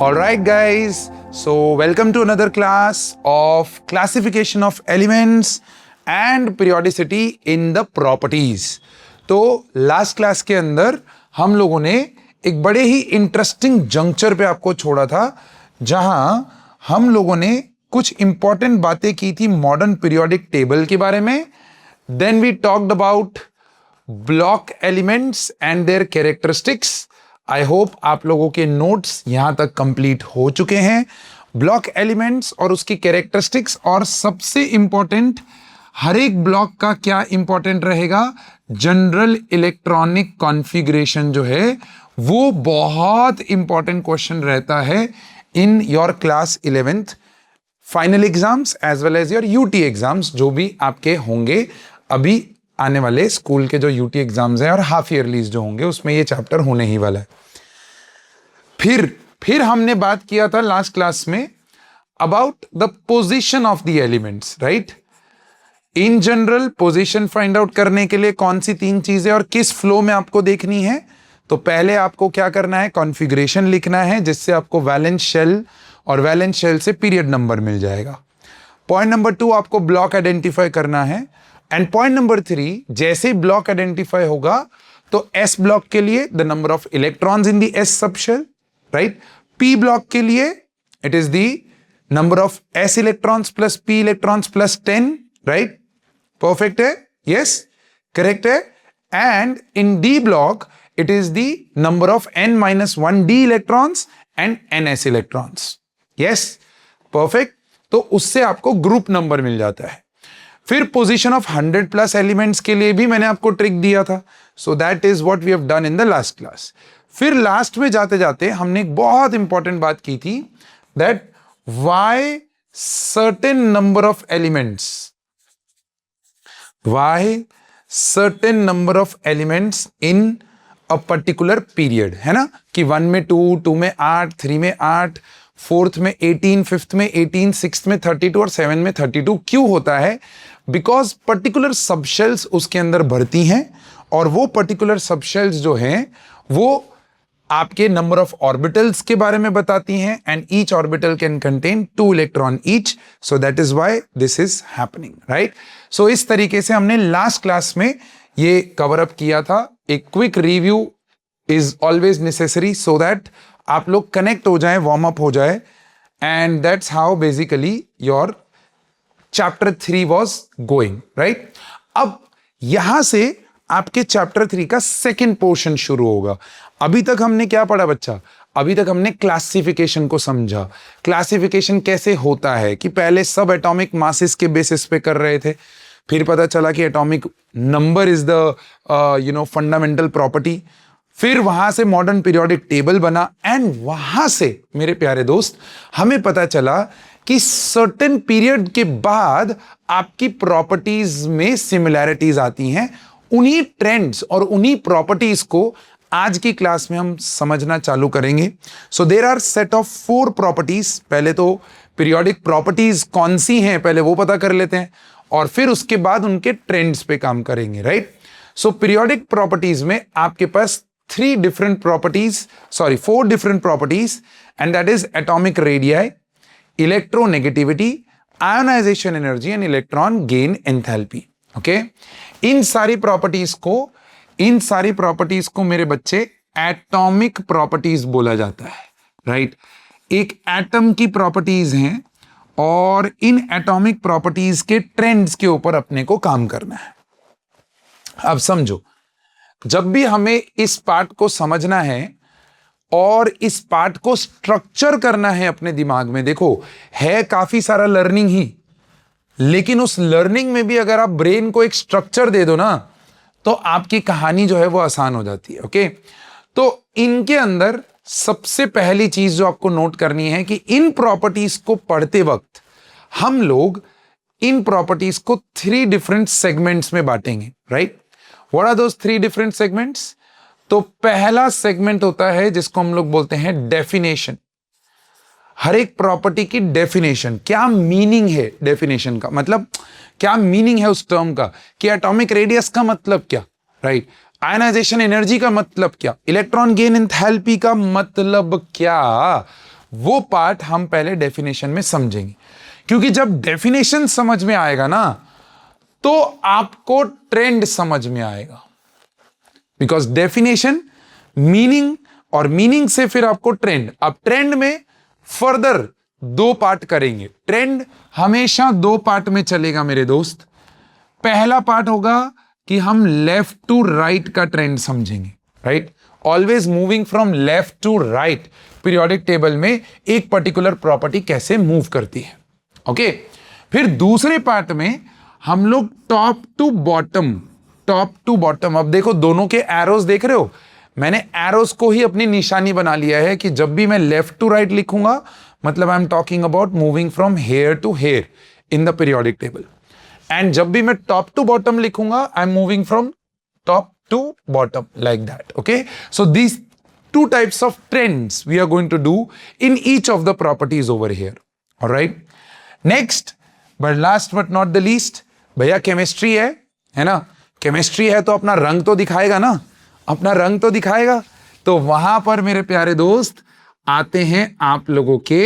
All right, guys. So, welcome to another class of classification of elements and periodicity in the properties. तो last class के अंदर हम लोगों ने एक बड़े ही इंटरेस्टिंग जंक्चर पे आपको छोड़ा था, जहां हम लोगों ने कुछ इंपॉर्टेंट बातें की थी मॉडर्न पीरियोडिक टेबल के बारे में. Then we talked about block elements and their characteristics. I hope आप लोगों के नोट्स यहां तक कंप्लीट हो चुके हैं. ब्लॉक एलिमेंट्स और उसकी कैरेक्टरिस्टिक्स, और सबसे इंपॉर्टेंट हर एक ब्लॉक का क्या इंपॉर्टेंट रहेगा, जनरल इलेक्ट्रॉनिक कॉन्फ़िगरेशन जो है वो बहुत इंपॉर्टेंट क्वेश्चन रहता है in your class 11th final exams as well as your UT exams, जो भी आपके होंगे अभी आने वाले स्कूल के जो यूटी एग्जाम्स हैं और हाफ ईयरलीज जो होंगे उसमें ये चैप्टर होने ही वाला है. फिर हमने बात किया था लास्ट क्लास में about the position of the elements, right. In general position find out करने के लिए कौन सी तीन चीजें और किस फ्लो में आपको देखनी है. तो पहले आपको क्या करना है, कॉन्फ़िगरेशन लिखना है, जिससे आपको वैलेंस शेल और वैलेंस शेल से पीरियड नंबर मिल जाएगा. पॉइंट नंबर 2 आपको ब्लॉक आइडेंटिफाई करना है. एंड पॉइंट नंबर 3, जैसे ही ब्लॉक आइडेंटिफाई होगा तो एस ब्लॉक के लिए the number of electrons in the S subshell, right. P block के लिए it is the number of S electrons plus P electrons plus 10, right. Perfect है, yes, correct है. And in D block it is the number of n-1 D electrons and ns electrons, yes, perfect. तो उससे आपको group number मिल जाता है. फिर position of 100 plus elements के लिए भी मैंने आपको ट्रिक दिया था. So that is what we have done in the last class. फिर लास्ट में जाते जाते हमने एक बहुत इंपॉर्टेंट बात की थी, that why certain number of elements in a particular period, है ना, कि 1 में 2 में 8, 3 में 8, 4th में 18, 5th में 18, 6th में 32 और 7 में 32 क्यों होता है. बिकॉज पर्टिकुलर सबशेल्स उसके अंदर भरती हैं, और वो पर्टिकुलर सबशेल्स जो हैं वो आपके नंबर ऑफ ऑर्बिटल्स के बारे में बताती हैं. And each orbital can contain 2 electron each, so that is why this is happening, right. So इस तरीके से हमने लास्ट क्लास में ये कवर अप किया था. एक quick review is always necessary so that आप लोग कनेक्ट हो जाएं, वार्म अप हो जाए. And that's how basically your chapter 3 was going, right. अब यहां से आपके चैप्टर 3 का सेकेंड पोर्शन शुरू होगा. अभी तक हमने क्या पढ़ा बच्चा, अभी तक हमने क्लासिफिकेशन को समझा. क्लासिफिकेशन कैसे होता है कि पहले सब एटॉमिक मासेस के बेसिस पे कर रहे थे, फिर पता चला कि atomic number is the fundamental property, फिर वहां से मॉडर्न पीरियोडिक टेबल बना. एंड वहां से मेरे प्यारे दोस्त हमें पता चला कि सर्टेन पीरियड के बाद आपकी प्रॉपर्टीज में सिमिलैरिटीज आती हैं. उन्हीं ट्रेंड्स और उन्हीं प्रॉपर्टीज को आज की क्लास में हम समझना चालू करेंगे. So there are set of 4 properties. पहले तो पीरियोडिक प्रॉपर्टीज कौन सी हैं पहले वो पता कर लेते हैं, और फिर उसके बाद उनके ट्रेंड्स पे काम करेंगे, राइट. सो पीरियोडिक प्रॉपर्टीज में आपके पास 4 different properties, and that is atomic radii, electronegativity, ionization energy and electron gain enthalpy. Okay, इन सारी प्रॉपर्टीज को मेरे बच्चे एटॉमिक प्रॉपर्टीज बोला जाता है, राइट. एक एटम की प्रॉपर्टीज हैं और इन एटॉमिक प्रॉपर्टीज के ट्रेंड्स के ऊपर अपने को काम करना है. अब समझो, जब भी हमें इस पार्ट को समझना है और इस पार्ट को स्ट्रक्चर करना है अपने दिमाग में, देखो है काफी सारा लर्निंग ही, लेकिन उस लर्निंग में भी अगर आप ब्रेन को एक स्ट्रक्चर दे दो ना, तो आपकी कहानी जो है वो आसान हो जाती है. ओके, तो इनके अंदर सबसे पहली चीज जो आपको नोट करनी है कि इन प्रॉपर्टीज को पढ़ते वक्त हम लोग इन प्रॉपर्टीज को 3 डिफरेंट सेगमेंट्स में बांटेंगे, right. What are those 3 different segments? तो पहला सेगमेंट होता है जिसको हम लोग बोलते हैं डेफिनेशन. हर एक प्रॉपर्टी की डेफिनेशन, क्या मीनिंग है डेफिनेशन का, मतलब क्या मीनिंग है उस टर्म का, कि एटॉमिक रेडियस का मतलब क्या, राइट. आयनाइजेशन एनर्जी का मतलब क्या, इलेक्ट्रॉन गेन एंथैल्पी का मतलब क्या, वो पार्ट हम पहले डेफिनेशन में समझेंगे, क्योंकि जब डेफिनेशन समझ में आएगा ना तो आपको ट्रेंड समझ में आएगा। बिकॉज डेफिनेशन, मीनिंग, और मीनिंग से फिर आपको ट्रेंड। अब ट्रेंड में फर्दर 2 पार्ट करेंगे। ट्रेंड हमेशा 2 पार्ट में चलेगा मेरे दोस्त। पहला पार्ट होगा कि हम लेफ्ट टू राइट का ट्रेंड समझेंगे, right? Always moving from left to right periodic table में एक पर्टिकुलर प्रॉपर्टी कैसे मूव करती है, ओके? फिर दूसरे पार्ट में हम लोग टॉप टू बॉटम, अब देखो दोनों के एरोस देख रहे हो, मैंने एरोस को ही अपनी निशानी बना लिया है कि जब भी मैं लेफ्ट टू राइट लिखूंगा मतलब I am talking about moving from here to here in the periodic table, and जब भी मैं टॉप टू बॉटम लिखूंगा I am moving from top to bottom, like that, okay? So these 2 types of trends we are going to do in each of the properties over here, all right? Next but last but not the least, भैया chemistry है ना? Chemistry है तो अपना रंग तो दिखाएगा ना, अपना रंग तो दिखाएगा। तो वहां पर मेरे प्यारे दोस्त आते हैं आप लोगों के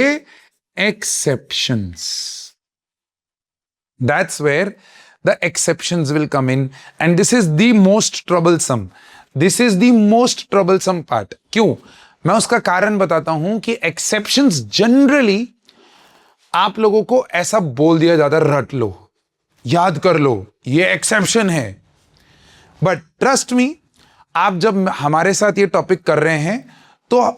exceptions. That's where the exceptions will come in, and this is the most troublesome. This is the most troublesome part. क्यों? मैं उसका कारण बताता हूं कि exceptions generally आप लोगों को ऐसा बोल दिया जाता है, रट लो, याद कर लो, ये exception है। बट ट्रस्ट मी, आप जब हमारे साथ ये टॉपिक कर रहे हैं तो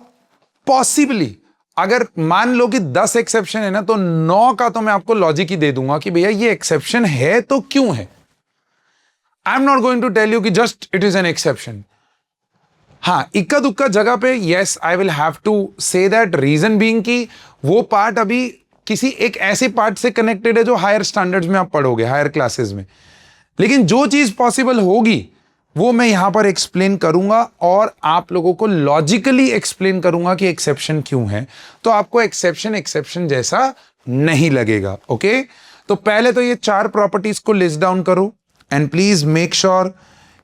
पॉसिबली अगर मान लो कि 10 एक्सेप्शन है ना, तो 9 का तो मैं आपको लॉजिक ही दे दूंगा कि भैया ये एक्सेप्शन है तो क्यों है। I am not going to tell you कि just it is an exception. हाँ, इक्का दुक्का जगह पे yes I will have to say that, reason being कि वो पार्ट अभी किसी एक ऐसे पार्ट से कनेक्टेड है जो हायर स्टैंडर्ड्स में आप पढ़ोगे, हायर क्लासेस में। लेकिन जो चीज पॉसिबल होगी वो मैं यहां पर एक्सप्लेन करूंगा और आप लोगों को लॉजिकली एक्सप्लेन करूंगा कि एक्सेप्शन क्यों है, तो आपको एक्सेप्शन जैसा नहीं लगेगा, ओके? तो पहले तो ये 4 प्रॉपर्टीज को लिस्ट डाउन करो, एंड प्लीज मेक श्योर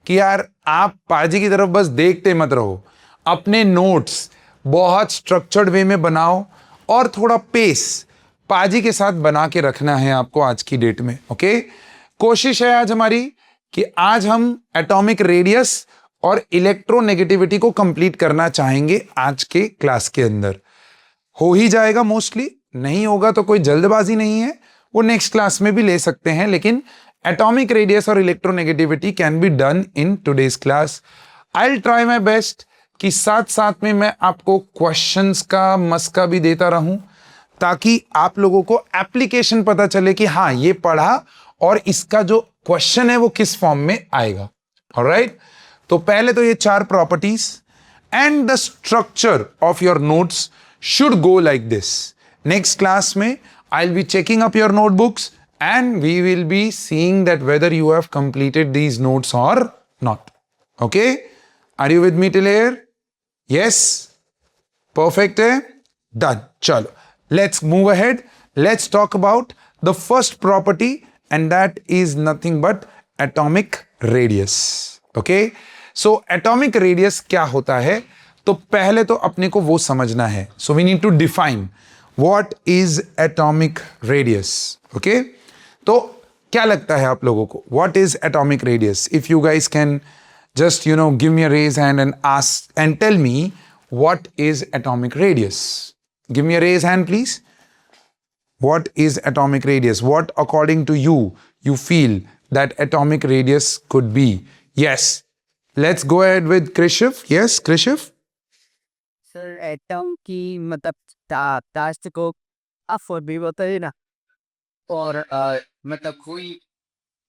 कि यार आप पाजी की तरफ बस देखते मत रहो, अपने नोट्स बहुत स्ट्रक्चर्ड वे में बनाओ और थोड़ा पेस पाजी के साथ बना के रखना है आपको आज की डेट में, ओके? कोशिश है आज हमारी कि आज हम एटॉमिक रेडियस और इलेक्ट्रोनेगेटिविटी को कंप्लीट करना चाहेंगे आज के क्लास के अंदर। हो ही जाएगा मोस्टली, नहीं होगा तो कोई जल्दबाजी नहीं है, वो नेक्स्ट क्लास में भी ले सकते हैं, लेकिन एटॉमिक रेडियस और electronegativity can be done in today's class. I will try my best कि साथ साथ में मैं आपको क्वेश्चंस का मस्का भी देता रहूं, ताकि आप लोगों को एप्लीकेशन पता चले कि हाँ ये पढ़ा और इसका जो क्वेश्चन है वो किस फॉर्म में आएगा, ऑलराइट? तो पहले तो ये 4 properties and the structure of your notes should go like this. Next class में I will be checking up your notebooks and we will be seeing that whether you have completed these notes or not. Okay? Are you with me till here? Yes? Perfect hai? Done. Chalo. Let's move ahead. Let's talk about the first property, and that is nothing but atomic radius. Okay? So atomic radius क्या होता है? तो पहले तो अपने को वो समझना है. So we need to define what is atomic radius. Okay? तो क्या लगता है आप लोगों को, what is atomic radius? If you guys can just give me a raise hand and ask and tell me what is atomic radius. Give me a raise hand please. What is atomic radius? What according to you feel that atomic radius could be? Yes. Let's go ahead with Krishiv. Yes, Krishiv. Sir atom की मतलब ताश्त को afford भी बताइए ना, और मतलब कोई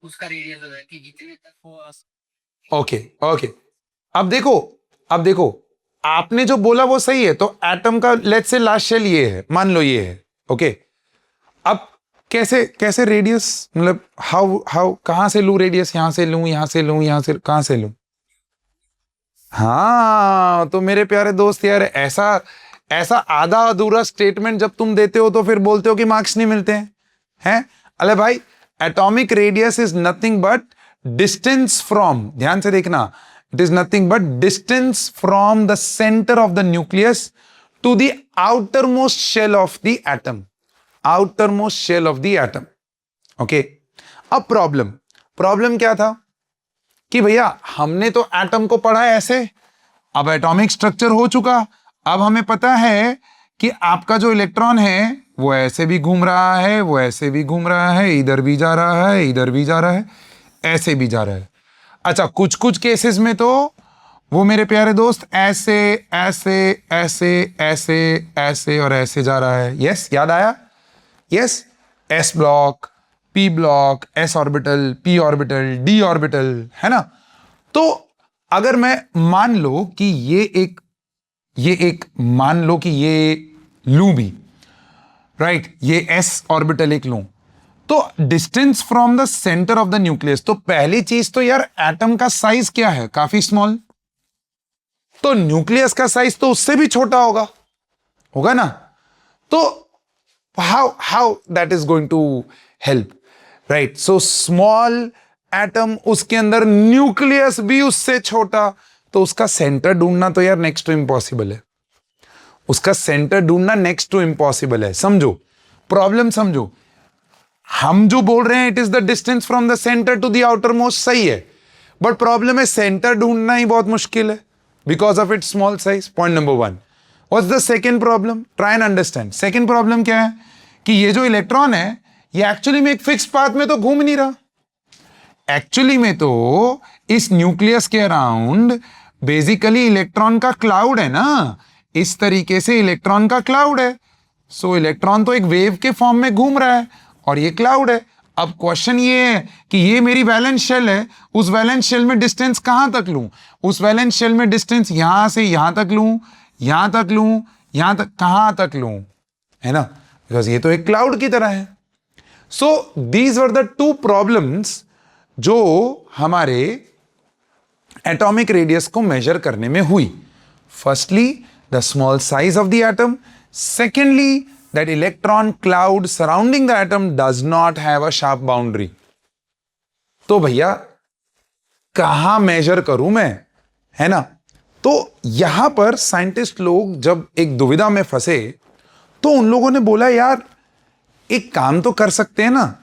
उसका रेडियस होगा कि जितने तक हो। ओके अब देखो आपने जो बोला वो सही है। तो एटम का लेट्स से लास्ट शेल ये है, मान लो ये है, ओके? अब कैसे रेडियस, मतलब हाउ कहां से लूं रेडियस? यहां से लूं, यहां से लूं, यहां से कहां से लूं? हाँ, तो मेरे प्यारे दोस्त यार ऐसा आधा अधूरा स्टेटमेंट जब तुम देते हो तो फिर बोलते हो कि मार्क्स नहीं मिलते हैं? अरे भाई, atomic radius is nothing but distance from, ध्यान से देखना, it is nothing but distance from the centre of the nucleus to the outermost shell of the atom. Outermost shell of the atom. Okay. अब problem क्या था कि भैया हमने तो एटम को पढ़ा ऐसे, अब एटॉमिक स्ट्रक्चर हो चुका, अब हमें पता है कि आपका जो इलेक्ट्रॉन है वो ऐसे भी घूम रहा है, वो ऐसे भी घूम रहा है, इधर भी जा रहा है, इधर भी जा रहा है, ऐसे भी जा रहा है। अच्छा, कुछ कुछ केसेस में तो वो मेरे प्यारे दोस्त ऐसे ऐसे ऐसे ऐसे ऐसे और ऐसे जा रहा है। यस, याद आया? Yes, S block, P block, S orbital, P orbital, D orbital, है ना? तो अगर मैं मान लो कि ये एक मान लो कि ये लूं भी, राइट, ये एस ऑर्बिटल एक लूं, तो distance from the centre of the nucleus, तो पहली चीज तो यार एटम का साइज क्या है? काफी स्मॉल। तो न्यूक्लियस का साइज तो उससे भी छोटा होगा ना? तो how that is going to help, right? So small atom, उसके अंदर न्यूक्लियस भी उससे छोटा, तो उसका सेंटर ढूंढना तो यार नेक्स्ट टू इम्पॉसिबल है। उसका सेंटर ढूंढना नेक्स्ट टू इम्पॉसिबल है। समझो प्रॉब्लम, समझो। हम जो बोल रहे हैं it is the distance from the centre to the outermost, सही है, बट प्रॉब्लम है सेंटर ढूंढना ही बहुत मुश्किल है because of it's small size. Point number 1। What's the second problem? Try and understand. Second problem क्या है कि ये जो इलेक्ट्रॉन है ये एक्चुअली में एक फिक्स पाथ में तो घूम नहीं रहा। एक्चुअली में तो इस न्यूक्लियस के अराउंड बेसिकली इलेक्ट्रॉन का क्लाउड है ना, इस तरीके से इलेक्ट्रॉन का क्लाउड है। सो इलेक्ट्रॉन तो एक वेव के फॉर्म में घूम रहा है और ये क्लाउड है। अब क्वेश्चन ये है कि ये मेरी वैलेंस शेल है, उस वैलेंस शेल में डिस्टेंस कहां तक लूं? उस वैलेंस शेल में डिस्टेंस यहां से यहां तक लूं, यहां तक लूं, यहां तक, कहां तक लूं, है ना? बिकॉज ये तो एक क्लाउड की तरह है। So these were the two problems जो हमारे एटॉमिक रेडियस को मेजर करने में हुई। Firstly the small size of the atom, secondly that electron cloud surrounding the atom does not have a sharp boundary। तो भैया कहां मेजर करूं मैं, है ना? तो यहां पर साइंटिस्ट लोग जब एक दुविधा में फंसे तो उन लोगों ने बोला यार एक काम तो कर सकते हैं ना,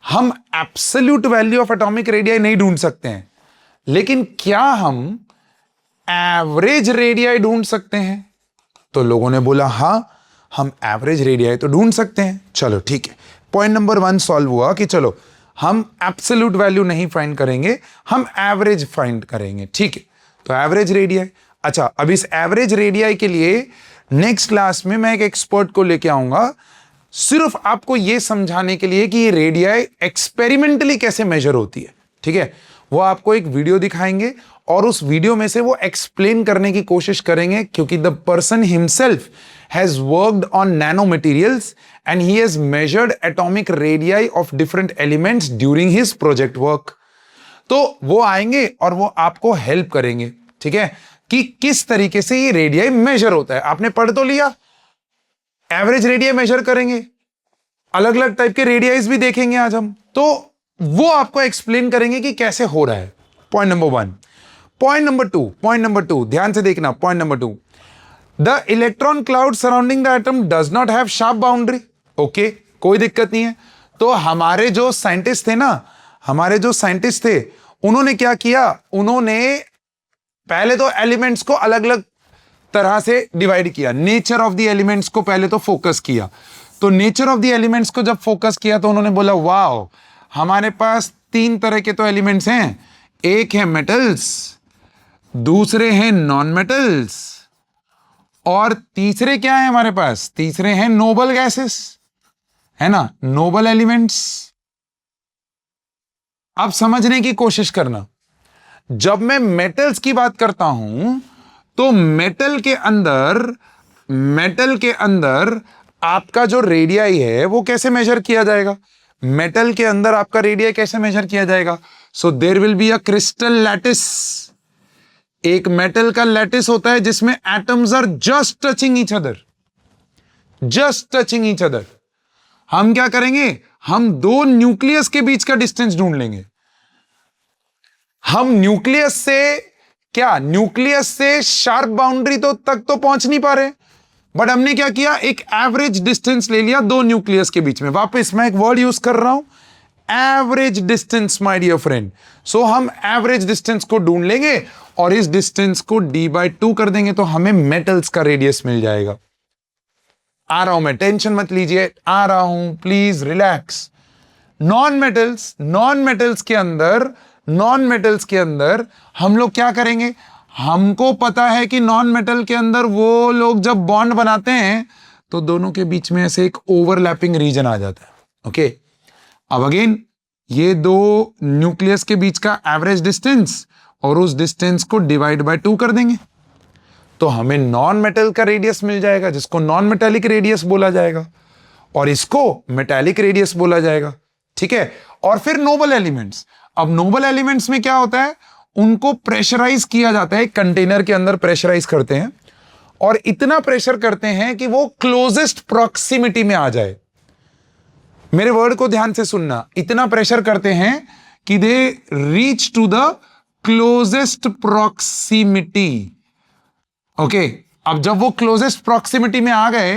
हम absolute value of atomic radii नहीं ढूंढ सकते हैं, लेकिन क्या हम एवरेज रेडियाई ढूंढ सकते हैं? तो लोगों ने बोला हां, हम एवरेज रेडियाई तो ढूंढ सकते हैं। चलो ठीक है, पॉइंट नंबर 1 सॉल्व हुआ कि चलो हम एब्सोल्यूट वैल्यू नहीं फाइंड करेंगे, हम एवरेज फाइंड करेंगे। ठीक है, तो एवरेज रेडियाई। अच्छा, अब इस एवरेज रेडियाई के लिए नेक्स्ट क्लास में मैं एक एक्सपर्ट को लेके आऊंगा सिर्फ आपको यह समझाने के लिए कि ये रेडियाई एक्सपेरिमेंटली कैसे मेजर होती है। ठीक है, वो आपको एक वीडियो दिखाएंगे और उस वीडियो में से वो एक्सप्लेन करने की कोशिश करेंगे, क्योंकि the person himself has worked on nanomaterials and he has measured atomic radii of different elements during his project work। तो वो आएंगे और वो आपको हेल्प करेंगे, ठीक है, कि किस तरीके से ये रेडियाई मेजर होता है। आपने पढ़ तो लिया, एवरेज रेडियाई मेजर करेंगे, अलग अलग टाइप के रेडियाईज भी देखेंगे आज हम, तो वो आपको एक्सप्लेन करेंगे कि कैसे हो रहा है। Point number 1। पॉइंट नंबर 2 ध्यान से देखना। Point number 2, The electron cloud surrounding the atom does not have sharp boundary। Okay, कोई दिक्कत नहीं है। तो हमारे जो साइंटिस्ट थे उन्होंने क्या किया, उन्होंने पहले तो एलिमेंट्स को अलग अलग तरह से डिवाइड किया। नेचर ऑफ द एलिमेंट्स को पहले तो फोकस किया। तो नेचर ऑफ द एलिमेंट्स को जब फोकस किया तो उन्होंने बोला वाओ, हमारे पास 3 तरह के तो एलिमेंट्स हैं, एक है मेटल्स, दूसरे हैं नॉन मेटल्स, और तीसरे क्या है हमारे पास? तीसरे हैं नोबल गैसेस, है ना, नोबल एलिमेंट्स। अब समझने की कोशिश करना, जब मैं मेटल्स की बात करता हूं तो मेटल के अंदर आपका जो रेडियाई है वो कैसे मेजर किया जाएगा? मेटल के अंदर आपका रेडियाई कैसे मेजर किया जाएगा? So there will be a crystal lattice. एक मेटल का लैटिस होता है जिसमें atoms are just touching each other. हम क्या करेंगे? हम 2 न्यूक्लियस के बीच का डिस्टेंस ढूंढ लेंगे। हम न्यूक्लियस से शार्प बाउंड्री तक तो पहुंच नहीं पा रहे, बट हमने क्या किया, एक एवरेज डिस्टेंस ले लिया दो न्यूक्लियस के बीच में। वापस मैं एक वर्ड यूज कर रहा हूं, average distance my dear friend. So हम एवरेज डिस्टेंस को ढूंढ लेंगे और इस डिस्टेंस को d/2 कर देंगे तो हमें मेटल्स का रेडियस मिल जाएगा। आ रहा हूं मैं, टेंशन मत लीजिए, आ रहा हूं, प्लीज रिलैक्स। नॉन मेटल्स के अंदर हम लोग क्या करेंगे, हमको पता है कि नॉन मेटल के अंदर वो लोग जब बॉन्ड बनाते हैं तो दोनों के बीच में ऐसे एक ओवरलैपिंग रीजन आ जाता है। ओके, अब अगेन ये दो न्यूक्लियस के बीच का एवरेज डिस्टेंस और उस डिस्टेंस को d/2 कर देंगे तो हमें नॉन मेटल का रेडियस मिल जाएगा, जिसको नॉन मेटालिक रेडियस बोला जाएगा और इसको मेटालिक रेडियस बोला जाएगा। ठीक है, और फिर नोबल एलिमेंट्स। अब नोबल एलिमेंट्स में क्या होता है, उनको प्रेशराइज किया जाता है, कंटेनर के अंदर प्रेशराइज करते हैं और इतना प्रेशर करते हैं कि वो क्लोजेस्ट प्रॉक्सिमिटी में आ जाए। मेरे वर्ड को ध्यान से सुनना, इतना प्रेशर करते हैं कि they reach to the closest proximity. Okay, अब जब वो क्लोजेस्ट प्रॉक्सिमिटी में आ गए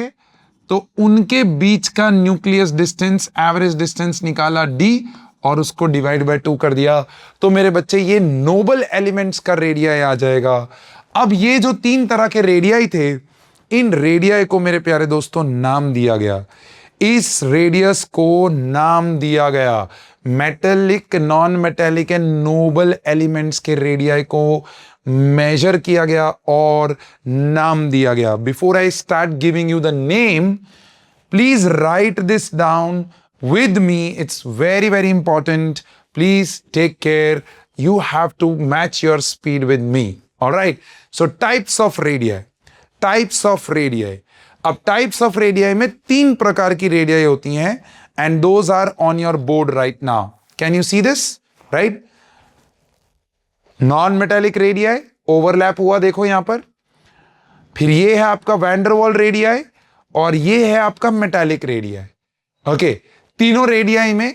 तो उनके बीच का न्यूक्लियस डिस्टेंस, एवरेज डिस्टेंस निकाला d और उसको d/2 कर दिया तो मेरे बच्चे ये नोबल एलिमेंट्स का रेडियाई आ जाएगा। अब ये जो तीन तरह के रेडियाई थे, इन रेडियाई को मेरे प्यारे दोस्तों नाम दिया गया। इस रेडियस को नाम दिया गया, metallic, non metallic and noble elements के रेडियाई को मेजर किया गया और नाम दिया गया। Before I start giving you the name, please write this down with me. It's very, very important. Please take care. You have to match your speed with me. All right. So types of radii. Types of radii. अब types of radii में तीन प्रकार की radii होती हैं and those are on your board right now. Can you see this? Right? Non-metallic radii overlap हुआ देखो यहां पर। फिर ये है आपका वैंडरवॉल रेडियाई और ये है आपका मेटालिक रेडियाई। ओके, तीनों रेडियाई में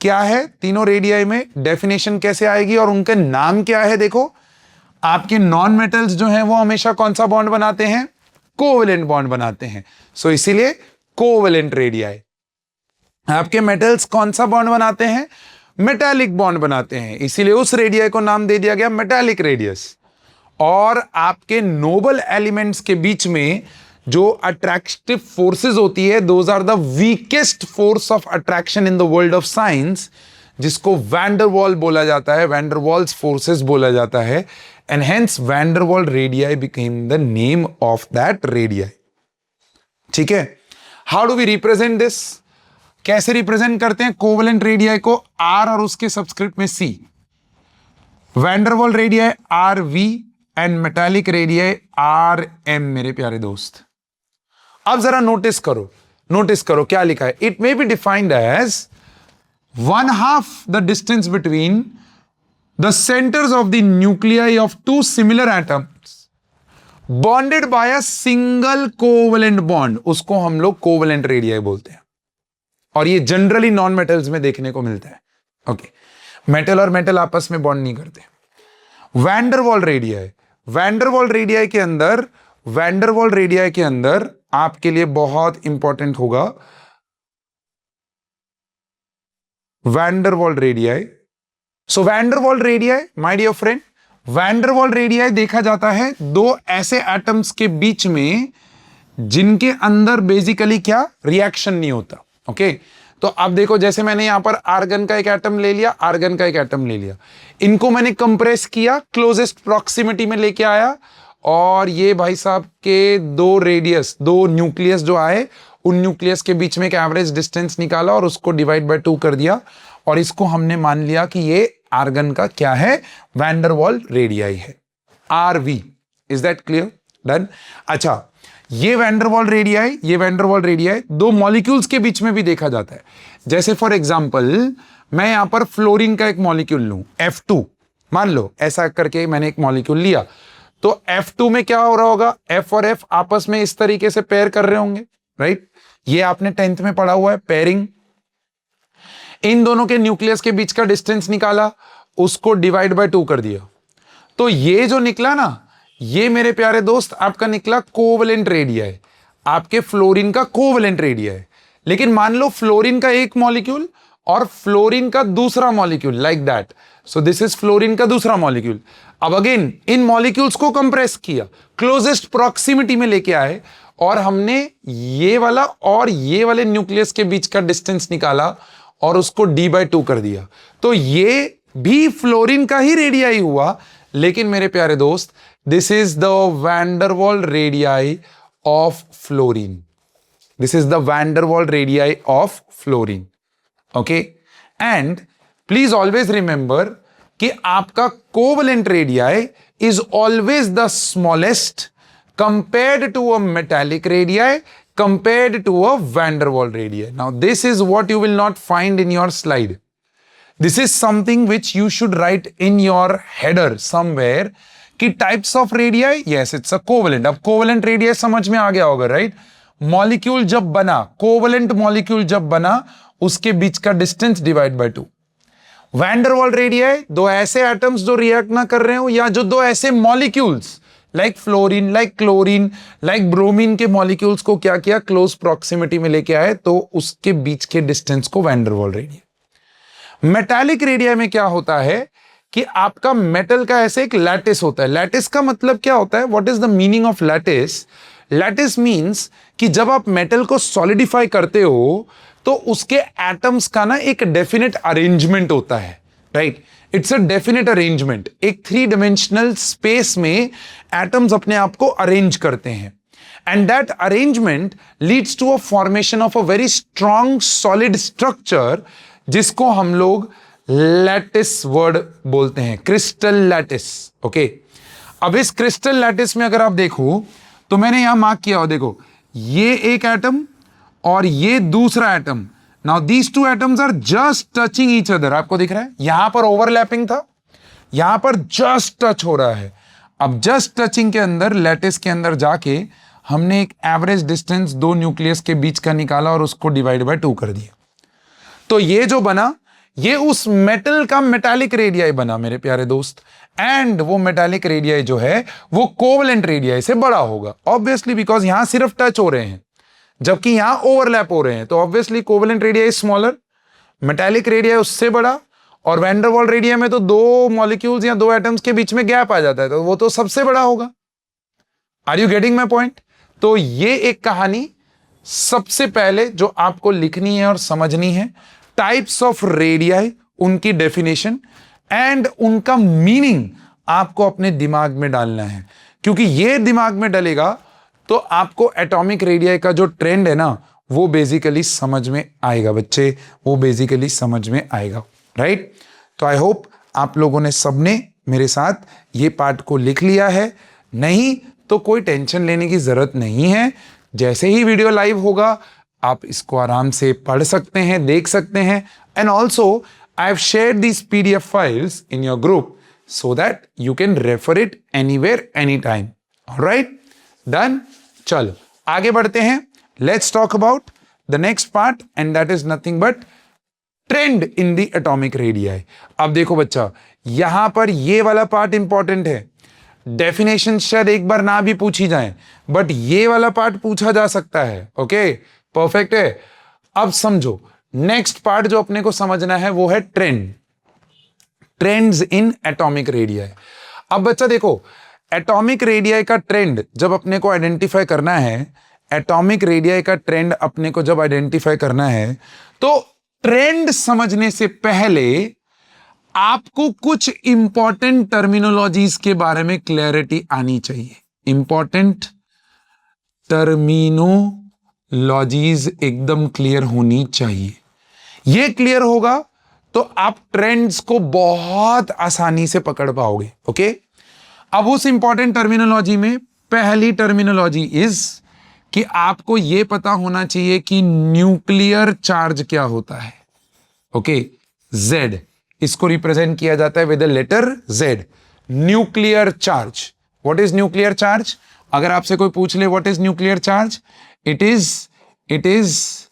क्या है, तीनों रेडियाई में डेफिनेशन कैसे आएगी और उनके नाम क्या है। देखो, आपके नॉन मेटल्स जो हैं वो हमेशा कौन सा बॉन्ड बनाते हैं, कोवेलेंट बॉन्ड बनाते हैं। सो इसीलिए कोवेलेंट रेडियाई। आपके मेटल्स कौन सा बॉन्ड बनाते हैं, मेटालिक बॉन्ड बनाते हैं, इसीलिए उस रेडियाई को नाम दे दिया गया मेटालिक रेडियस। और आपके नोबल एलिमेंट्स के बीच में जो अट्रैक्टिव फोर्सेस होती है, those are the weakest force of attraction in the world of science, जिसको वैंडरवॉल बोला जाता है, वैंडरवॉल्स फोर्सेस बोला जाता है and hence van der Waal radii became the name of that radii. ठीक है, how do we represent this, कैसे रिप्रेजेंट करते हैं कोवेलेंट रेडियाई को, आर और उसके सबस्क्रिप्ट में C, van der Waals radii R V and metallic radii R M. मेरे प्यारे दोस्त, अब जरा नोटिस करो क्या लिखा है। It may be defined as 1/2 the distance between the centres of the nuclei of two similar atoms bonded by a single covalent bond, उसको हम लोग कोवेलेंट रेडियाई बोलते हैं और ये जनरली नॉन मेटल्स में देखने को मिलता है। ओके, मेटल और मेटल आपस में बॉन्ड नहीं करते। वैंडरवॉल रेडियाई, वैंडरवॉल रेडियाई के अंदर आपके लिए बहुत इंपॉर्टेंट होगा van der Waal radii. So van der Waal radii my dear friend, van der Waal radii देखा जाता है दो ऐसे एटम्स के बीच में जिनके अंदर बेसिकली क्या रिएक्शन नहीं होता। ओके, तो अब देखो, जैसे मैंने यहां पर आर्गन का एक एटम ले लिया, आर्गन का एक एटम ले लिया, इनको मैंने कंप्रेस किया, क्लोजेस्ट प्रॉक्सिमिटी में लेके आया और ये भाई साहब के दो रेडियस, दो न्यूक्लियस जो आए, उन न्यूक्लियस के बीच में एक एवरेज डिस्टेंस निकाला और उसको d/2 कर दिया और इसको हमने मान लिया कि ये आर्गन का क्या है, वैंडरवॉल रेडियाई है, RV। Is that clear? Done. अच्छा, ये वैंडरवॉल रेडियाई दो मॉलिक्यूल्स के बीच में भी देखा जाता है। जैसे फॉर एग्जांपल मैं यहां पर फ्लोरीन का एक मॉलिक्यूल लूं, F2 मान लो, ऐसा करके मैंने एक मॉलिक्यूल लिया, तो F2 में क्या हो रहा होगा, F और F आपस में इस तरीके से पेयर कर रहे होंगे, राइट? ये आपने 10th में पढ़ा हुआ है, पेयरिंग। इन दोनों के न्यूक्लियस के बीच का डिस्टेंस निकाला, उसको d/2 कर दिया, तो ये जो निकला ना, ये मेरे प्यारे दोस्त आपका निकला कोवेलेंट रेडियाई। आपके फ्लोरीन का कोवेलेंट रेडियस है। लेकिन मान लो फ्लोरीन का एक मॉलिक्यूल और फ्लोरीन का दूसरा molecule, like that. So this is fluorine का दूसरा मॉलिक्यूल। अब अगेन इन मॉलिक्यूल्स को कंप्रेस किया, क्लोजेस्ट प्रॉक्सिमिटी में लेके आए, और हमने ये वाला और ये वाले न्यूक्लियस के बीच का डिस्टेंस निकाला और उसको d/2 कर दिया। तो ये भी फ्लोरीन का ही रेडियाई हुआ, लेकिन मेरे प्यारे दोस्त, this is the van der Waals radii of fluorine. This is the van der Waals radii of fluorine. Okay? And please always remember कि आपका covalent radii is always the smallest compared to a metallic radii, compared to a van der Waals radii. Now this is what you will not find in your slide. This is something which you should write in your header somewhere कि types of radii, yes it's a covalent. अब covalent radii समझ में आ गया होगा, right? Molecule जब बना, covalent molecule जब बना, उसके बीच का डिस्टेंस /2। वैन डर वाल रेडियाई, दो ऐसे एटम्स जो रिएक्ट ना कर रहे हो, या जो दो ऐसे molecules like fluorine, like chlorine, like bromine के मॉलिक्यूल्स को क्या किया, क्लोज प्रॉक्सिमिटी में लेके आए, तो उसके बीच के डिस्टेंस को वैन डर वाल रेडियाई। मेटालिक रेडियाई में क्या होता है कि आपका मेटल का ऐसे एक लैटिस होता है। लैटिस का मतलब क्या होता है, what is the meaning of lattice? Lattice means कि जब आप मेटल को सॉलिडिफाई करते हो तो उसके एटम्स का ना एक डेफिनेट अरेंजमेंट होता है, right? It's a definite arrangement. एक 3 डायमेंशनल स्पेस में एटम्स अपने आप को अरेंज करते हैं, and that arrangement leads to a formation of a very strong solid structure, जिसको हम लोग लैटिस वर्ड बोलते हैं, क्रिस्टल लैटिस। ओके, अब इस क्रिस्टल लैटिस में अगर आप देखो तो मैंने यहां मार्क किया हो, देखो ये एक एटम और ये दूसरा atom. Now these two atoms are just touching each other. आपको दिख रहा है यहां पर ओवरलैपिंग था, यहां पर जस्ट टच हो रहा है। अब जस्ट टचिंग के अंदर, लैटिस के अंदर जाके हमने एक एवरेज डिस्टेंस दो न्यूक्लियस के बीच का निकाला और उसको /2 कर दिया। तो ये जो बना, ये उस मेटल का मेटालिक रेडियाई बना मेरे प्यारे दोस्त। एंड वो मेटालिक रेडियाई जो है वो कोवेलेंट रेडियाई से बड़ा होगा, ऑब्वियसली, बिकॉज यहां सिर्फ टच हो रहे हैं जबकि यहां ओवरलैप हो रहे हैं। तो obviously covalent radii smaller, metallic radii उससे बड़ा, और वैन डर वाल रेडियाई में तो दो मॉलिक्यूल्स या दो एटम्स के बीच में गैप आ जाता है, तो वो तो सबसे बड़ा होगा। Are you getting my point? तो ये एक कहानी सबसे पहले जो आपको लिखनी है और समझनी है, टाइप्स ऑफ रेडियाई, उनकी डेफिनेशन एंड उनका मीनिंग आपको अपने दिमाग में डालना है, क्योंकि ये दिमाग में डलेगा तो आपको एटॉमिक रेडियाई का जो ट्रेंड है ना, वो बेसिकली समझ में आएगा बच्चे, वो बेसिकली समझ में आएगा, राइट? तो आई होप आप लोगों ने सबने मेरे साथ ये पार्ट को लिख लिया है। नहीं तो कोई टेंशन लेने की जरूरत नहीं है, जैसे ही वीडियो लाइव होगा आप इसको आराम से पढ़ सकते हैं, देख सकते हैं। And also I have shared these PDF files in your group so that you can refer it anywhere anytime. All right, done? चलो आगे बढ़ते हैं। Let's talk about the next part and that is nothing but trend in the atomic radii. अब देखो बच्चा, यहां पर ये वाला पार्ट इंपॉर्टेंट है। डेफिनेशन शायद एक बार ना भी पूछी जाए, बट ये वाला पार्ट पूछा जा सकता है। ओके, परफेक्ट है। अब समझो नेक्स्ट पार्ट जो अपने को समझना है वो है trend, trends in atomic radii. अब बच्चा देखो, एटॉमिक रेडियाई का ट्रेंड जब अपने को आइडेंटिफाई करना है, एटॉमिक रेडियाई का ट्रेंड अपने को जब आइडेंटिफाई करना है, तो ट्रेंड समझने से पहले आपको कुछ इंपॉर्टेंट टर्मिनोलॉजीज के बारे में क्लैरिटी आनी चाहिए। इंपॉर्टेंट टर्मिनोलॉजीज एकदम क्लियर होनी चाहिए। ये क्लियर होगा तो आप ट्रेंड्स को बहुत आसानी से पकड़ पाओगे। ओके, अब उस इंपॉर्टेंट टर्मिनोलॉजी में पहली टर्मिनोलॉजी इज कि आपको यह पता होना चाहिए कि न्यूक्लियर चार्ज क्या होता है। ओके, Z, इसको रिप्रेजेंट किया जाता है with the letter Z, nuclear charge. What is nuclear charge? अगर आपसे कोई पूछ ले what is nuclear charge, it is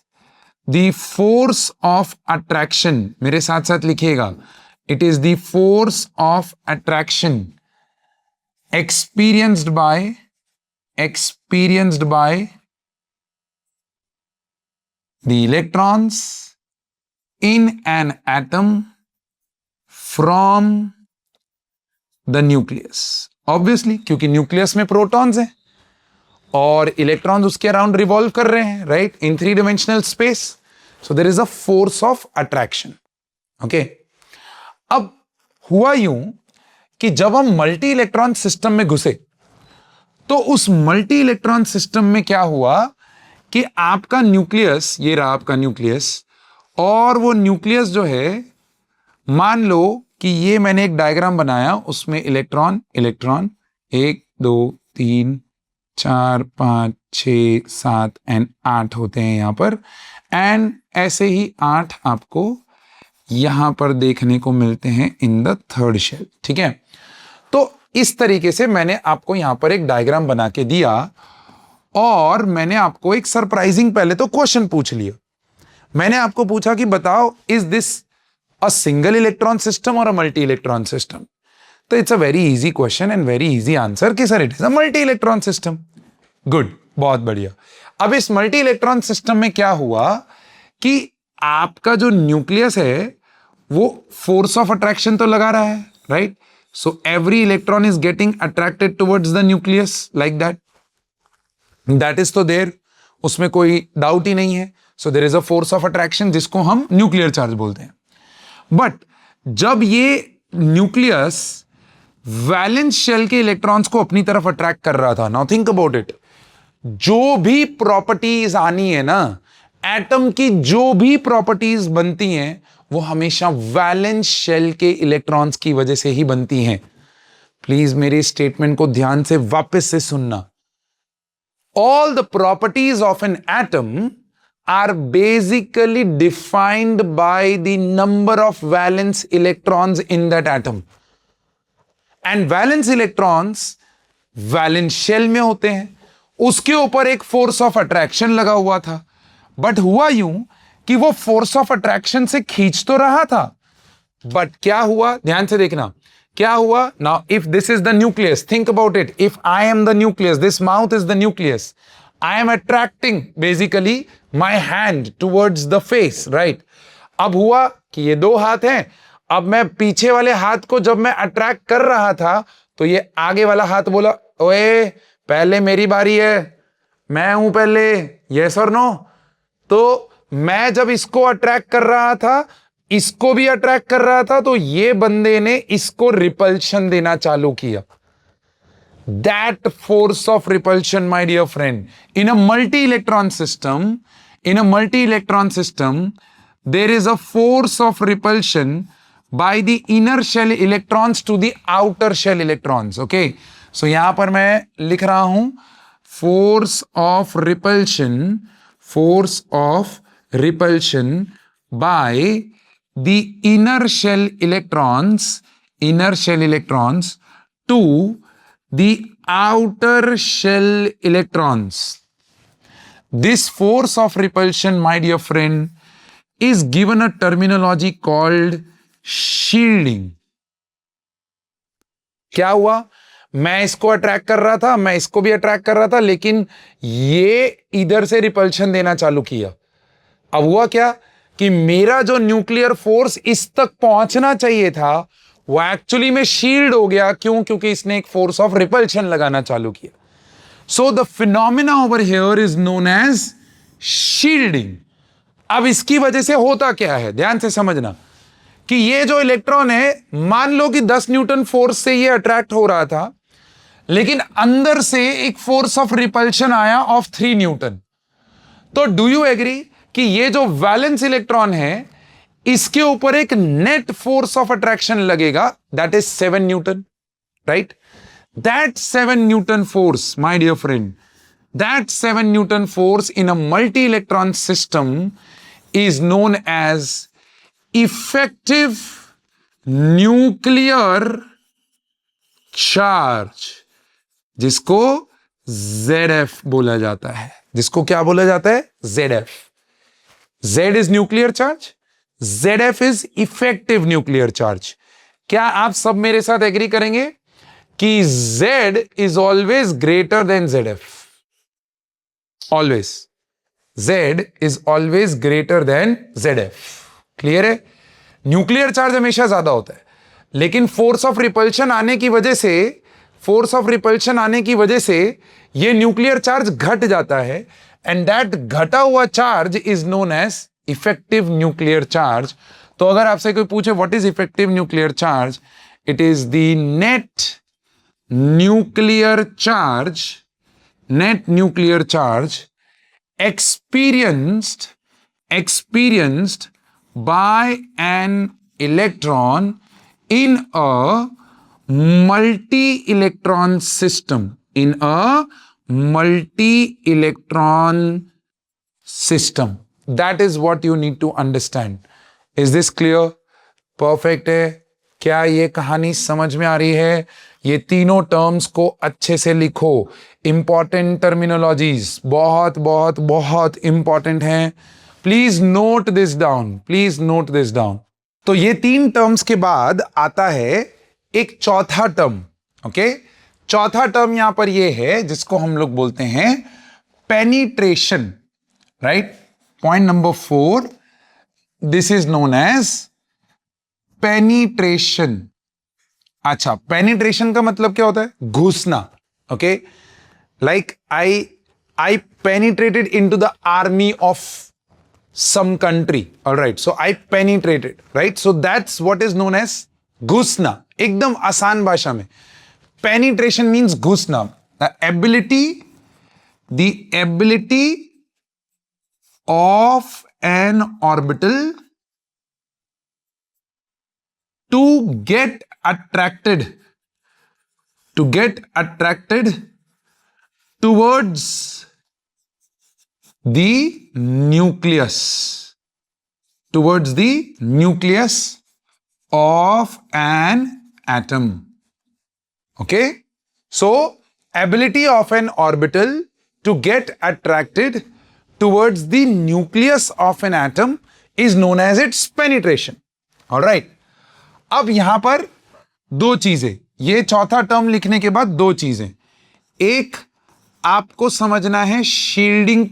the force of attraction. मेरे साथ साथ लिखिएगा, it is the force of attraction experienced by the electrons in an atom from the nucleus. Obviously, क्योंकि न्यूक्लियस में प्रोटॉन्स हैं और इलेक्ट्रॉन्स उसके अराउंड रिवॉल्व कर रहे हैं, right, in 3 dimensional space. So there is a force of attraction. Okay, अब हुआ यूं कि जब हम मल्टी इलेक्ट्रॉन सिस्टम में घुसे तो उस मल्टी इलेक्ट्रॉन सिस्टम में क्या हुआ कि आपका न्यूक्लियस, ये रहा आपका न्यूक्लियस, और वो न्यूक्लियस जो है, मान लो कि ये मैंने एक डायग्राम बनाया, उसमें इलेक्ट्रॉन इलेक्ट्रॉन 1 2 3 4 5 6 7 एंड 8 होते हैं यहां पर, एंड ऐसे ही 8 आपको यहां पर देखने को मिलते हैं इन द थर्ड शेल. ठीक है, तो इस तरीके से मैंने आपको यहां पर एक डायग्राम बना के दिया और मैंने आपको एक सरप्राइजिंग पहले तो क्वेश्चन पूछ लिया. मैंने आपको पूछा कि बताओ, is this a single electron system और अ मल्टी इलेक्ट्रॉन सिस्टम? तो it's a very easy question and very easy answer कि sir it is a multi electron system. Good, बहुत बढ़िया. अब इस मल्टी इलेक्ट्रॉन सिस्टम में क्या हुआ कि आपका जो न्यूक्लियस है वो फोर्स ऑफ अट्रैक्शन तो लगा रहा है, right? So every electron is getting attracted towards the nucleus like that. That is तो देयर, उसमें कोई डाउट ही नहीं है. So there is a force of attraction जिसको हम न्यूक्लियर चार्ज बोलते हैं. बट जब ये न्यूक्लियस वैलेंस शेल के इलेक्ट्रॉन्स को अपनी तरफ अट्रैक्ट कर रहा था, नाउ थिंक अबाउट इट, जो भी प्रॉपर्टीज आनी है ना, एटम की जो भी प्रॉपर्टीज बनती हैं वो हमेशा वैलेंस शेल के इलेक्ट्रॉन्स की वजह से ही बनती हैं. प्लीज मेरे स्टेटमेंट को ध्यान से वापस से सुनना. All the properties of an atom are basically defined by the number of valence electrons in that atom. And valence electrons valence shell में होते हैं, उसके ऊपर एक force of attraction लगा हुआ था. But हुआ यूं कि वो force of attraction से खींच तो रहा था, but क्या हुआ, ध्यान से देखना, क्या हुआ. Now if this is the nucleus, think about it. If I am the nucleus, this mouth is the nucleus, I am attracting basically my hand towards the face, right? अब हुआ कि ये 2 हाथ हैं, अब मैं पीछे वाले हाथ को जब मैं अट्रैक्ट कर रहा था तो ये आगे वाला हाथ बोला, ओए पहले मेरी बारी है, मैं हूं पहले, यस और नो. तो मैं जब इसको अट्रैक्ट कर रहा था, इसको भी अट्रैक्ट कर रहा था, तो ये बंदे ने इसको रिपल्शन देना चालू किया. That force of repulsion, my dear friend, in a multi-electron system, there is a force of repulsion by the inner shell electrons to the outer shell electrons. Okay, so यहां पर मैं लिख रहा हूं force of repulsion by the inner shell electrons to the outer shell electrons. This force of repulsion, my dear friend, is given a terminology called shielding. क्या हुआ, मैं इसको अट्रैक्ट कर रहा था, मैं इसको भी अट्रैक्ट कर रहा था, लेकिन ये इधर से रिपल्शन देना चालू किया. अब हुआ क्या कि मेरा जो न्यूक्लियर फोर्स इस तक पहुंचना चाहिए था वो एक्चुअली में शील्ड हो गया. क्यों? क्योंकि इसने एक फोर्स ऑफ रिपल्शन लगाना चालू किया. So the phenomena over here is known as shielding. अब इसकी वजह से होता क्या है, ध्यान से समझना कि ये जो इलेक्ट्रॉन है, मान लो कि 10 न्यूटन फोर्स से ये अट्रैक्ट हो रहा था, लेकिन अंदर से एक फोर्स ऑफ रिपल्शन आया ऑफ 3 न्यूटन. तो डू यू एग्री कि ये जो वैलेंस इलेक्ट्रॉन है, इसके ऊपर एक नेट फोर्स ऑफ अट्रैक्शन लगेगा, that is 7 newton, right? That 7 newton force, my dear friend, that 7 newton force in a multi electron system is known as effective nuclear charge, जिसको ZF बोला जाता है. जिसको क्या बोला जाता है? ZF. Z is nuclear charge, ZF is effective nuclear charge. क्या आप सब मेरे साथ एग्री करेंगे कि Z is always greater than ZF? Always. Z is always greater than ZF. Clear है? न्यूक्लियर चार्ज हमेशा ज्यादा होता है, लेकिन फोर्स ऑफ रिपल्शन आने की वजह से ये न्यूक्लियर चार्ज घट जाता है, एंड दैट घटा हुआ charge is known as effective nuclear charge. तो अगर आपसे कोई पूछे what is effective nuclear charge, it is the net nuclear charge experienced by an electron in a multi-electron system. That is what you need to understand. Is this clear? Perfect है. क्या ये कहानी समझ में आ रही है? ये तीनों टर्म्स को अच्छे से लिखो. इंपॉर्टेंट टर्मिनोलॉजीज बहुत बहुत बहुत इंपॉर्टेंट हैं. Please note this down. तो ये तीन टर्म्स के बाद आता है एक चौथा टर्म. ओके, चौथा टर्म यहां पर ये है जिसको हम लोग बोलते हैं penetration. Right? Point number 4, this is known as penetration. अच्छा, पेनिट्रेशन का मतलब क्या होता है? घुसना. Okay, like I penetrated into the army of some country. All right, so I penetrated, right? So that's what is known as घुसना. एकदम आसान भाषा में penetration means घुसना. The ability of an orbital to get attracted towards the nucleus of an atom. Okay, so ability of an orbital to get attracted towards the nucleus of an atom is known as its penetration. All right, अब यहां पर दो चीजें, ये चौथा term लिखने के बाद दो चीजें. एक, आपको समझना है शील्डिंग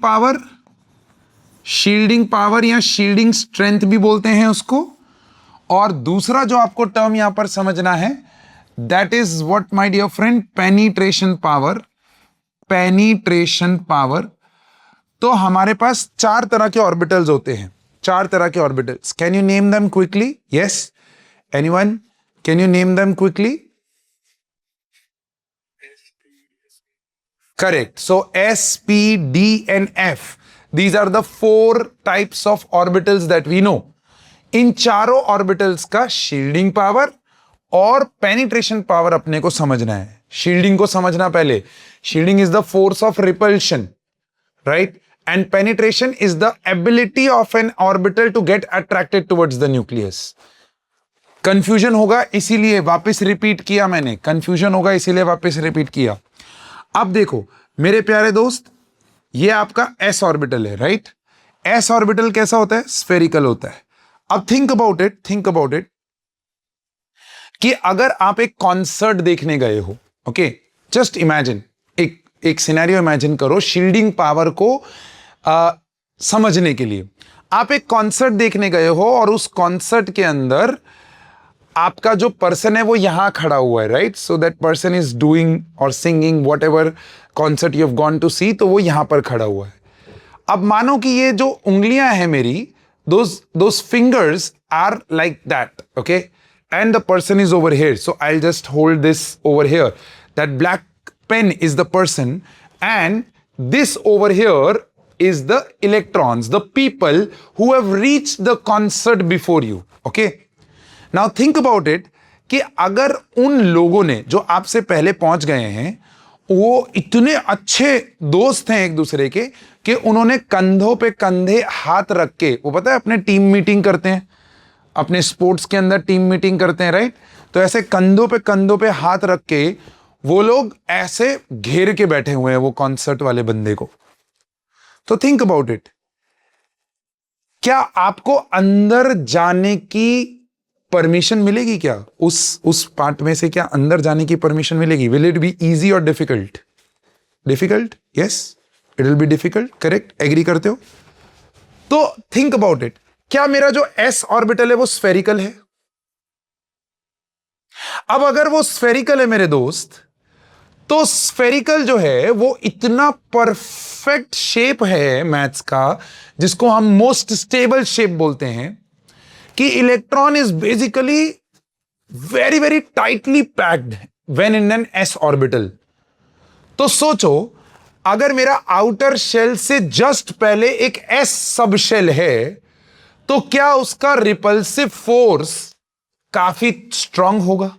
पावर या शील्डिंग स्ट्रेंथ भी बोलते हैं उसको. और दूसरा जो आपको टर्म यहां पर समझना है, that is what my dear friend, penetration power. तो हमारे पास चार तरह के ऑर्बिटल्स होते हैं. Can you name them quickly? Yes, anyone, can you name them quickly? Correct. So S, P, D and F. These are the 4 types of orbitals that we know. इन चारों ऑर्बिटल्स का शील्डिंग पावर और penetration power अपने को समझना है. Shielding को समझना पहले. Shielding is the force of repulsion, right? And penetration is the ability of an orbital to get attracted towards the nucleus. Confusion होगा इसीलिए वापस रिपीट किया. अब देखो मेरे प्यारे दोस्त, ये आपका एस ऑर्बिटल है, राइट? एस ऑर्बिटल कैसा होता है? स्फेरिकल होता है. अब थिंक अबाउट इट कि अगर आप एक कॉन्सर्ट देखने गए हो, ओके, जस्ट इमेजिन, एक सिनेरियो इमेजिन करो शील्डिंग पावर को समझने के लिए. आप एक कॉन्सर्ट देखने गए हो और उस कॉन्सर्ट के अंदर आपका जो पर्सन है वो यहां खड़ा हुआ है, right? So that person is doing और singing whatever concert you have gone to see, तो वो यहां पर खड़ा हुआ है. अब मानो कि ये जो उंगलियां हैं मेरी, those fingers are like that, okay, and the person is over here. So I will just hold this over here. That black pen is the person, and this over here is the electrons, the people who have reached the concert before you. Okay? Now think about it कि अगर उन लोगों ने जो आपसे पहले पहुंच गए हैं, वो इतने अच्छे दोस्त हैं एक दूसरे के कि उन्होंने कंधों पे कंधे हाथ रख के, वो पता है अपने टीम मीटिंग करते हैं, अपने स्पोर्ट्स के अंदर टीम मीटिंग करते हैं, राइट? तो ऐसे कंधों पे हाथ रख के वो लोग ऐसे घेर के बैठे हुए हैं वो कॉन्सर्ट वाले बंदे को. तो थिंक अबाउट इट, क्या आपको अंदर जाने की परमिशन मिलेगी? क्या उस पार्ट में से क्या अंदर जाने की परमिशन मिलेगी? विल इट बी इजी और difficult? Yes, it will be difficult, correct, agree करते हो? तो थिंक अबाउट इट, क्या मेरा जो s ऑर्बिटल है वो स्फेरिकल है? अब अगर वो स्फेरिकल है मेरे दोस्त, तो स्फेरिकल जो है वो इतना परफेक्ट शेप है मैथ्स का, जिसको हम मोस्ट स्टेबल शेप बोलते हैं, कि electron is basically very very tightly packed when in an s orbital. तो सोचो, अगर मेरा आउटर शेल से जस्ट पहले एक s सब शेल है, तो क्या उसका रिपल्सिव फोर्स काफी स्ट्रांग होगा?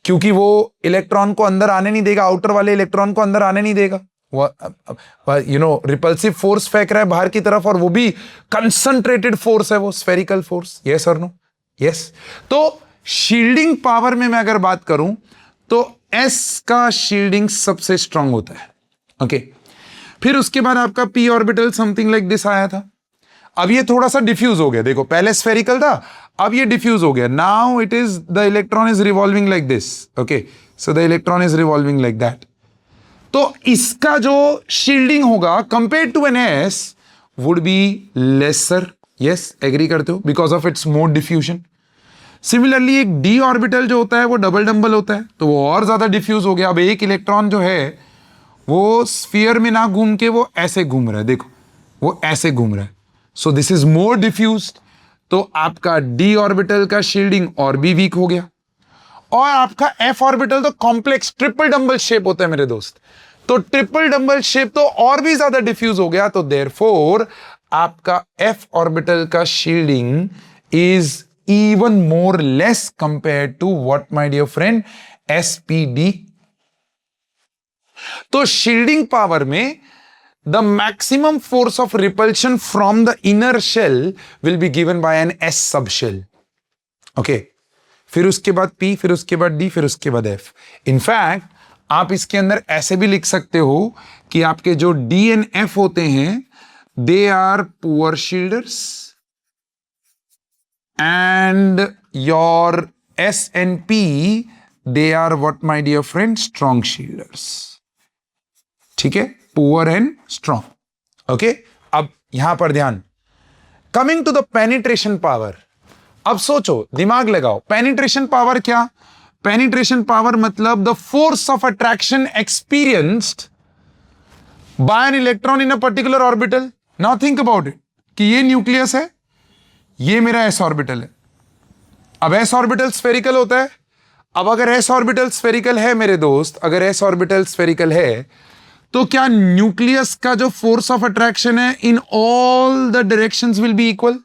क्योंकि वो इलेक्ट्रॉन को अंदर आने नहीं देगा, आउटर वाले इलेक्ट्रॉन को अंदर आने नहीं देगा। वो रिपल्सिव फोर्स फेंक रहा है बाहर की तरफ, और वो भी कंसंट्रेटेड फोर्स है, वो स्फेरिकल फोर्स। यस और नो? यस। तो शील्डिंग पावर में मैं अगर बात करूं, तो s का शील्डिंग सबसे स्ट्रांग होता है। ओके, फिर उसके बाद आपका p orbital something like this आया था। अब ये थोड़ा सा डिफ्यूज हो गया, देखो पहले स्फेरिकल था, अब ये डिफ्यूज हो गया। Now it is the electron is revolving like this. Okay, so the electron is revolving like that. तो इसका जो शील्डिंग होगा compare to an s would be lesser. Yes, agree करते हो? Because of its more diffusion. Similarly एक d orbital जो होता है वो डबल डंबल होता है, तो वो और ज्यादा डिफ्यूज हो गया। अब एक इलेक्ट्रॉन जो है वो स्फीयर में ना घूम के वो ऐसे घूम रहा है, देखो वो ऐसे घूम रहा है, so this is more diffused. तो आपका d ऑर्बिटल का शील्डिंग और भी वीक हो गया। और आपका f ऑर्बिटल तो कॉम्प्लेक्स ट्रिपल डंबल शेप होता है मेरे दोस्त, तो ट्रिपल डंबल शेप तो और भी ज्यादा डिफ्यूज हो गया। तो देयरफॉर आपका f ऑर्बिटल का shielding is even more less compared to what, my dear friend, SPD। तो शील्डिंग पावर में the maximum force of repulsion from the inner shell will be given by an s subshell। okay, फिर उसके बाद p, फिर उसके बाद d, फिर उसके बाद f। इनफैक्ट आप इसके अंदर ऐसे भी लिख सकते हो कि आपके जो d and f होते हैं, they are poor shielders and your S and P, they are what, my dear friend, strong shielders। ठीक है, poor and strong। ओके, अब यहां पर ध्यान, coming to the penetration power. अब सोचो, दिमाग लगाओ, पेनिट्रेशन पावर क्या? पेनिट्रेशन पावर मतलब the force of attraction experienced by an electron in a particular orbital. Now think about it, कि ये न्यूक्लियस है, ये मेरा s ऑर्बिटल है। अब s ऑर्बिटल स्फेरिकल होता है। अब अगर s ऑर्बिटल स्फेरिकल है मेरे दोस्त, अगर s ऑर्बिटल स्फेरिकल है, तो क्या न्यूक्लियस का जो फोर्स ऑफ अट्रैक्शन है in all the directions will be equal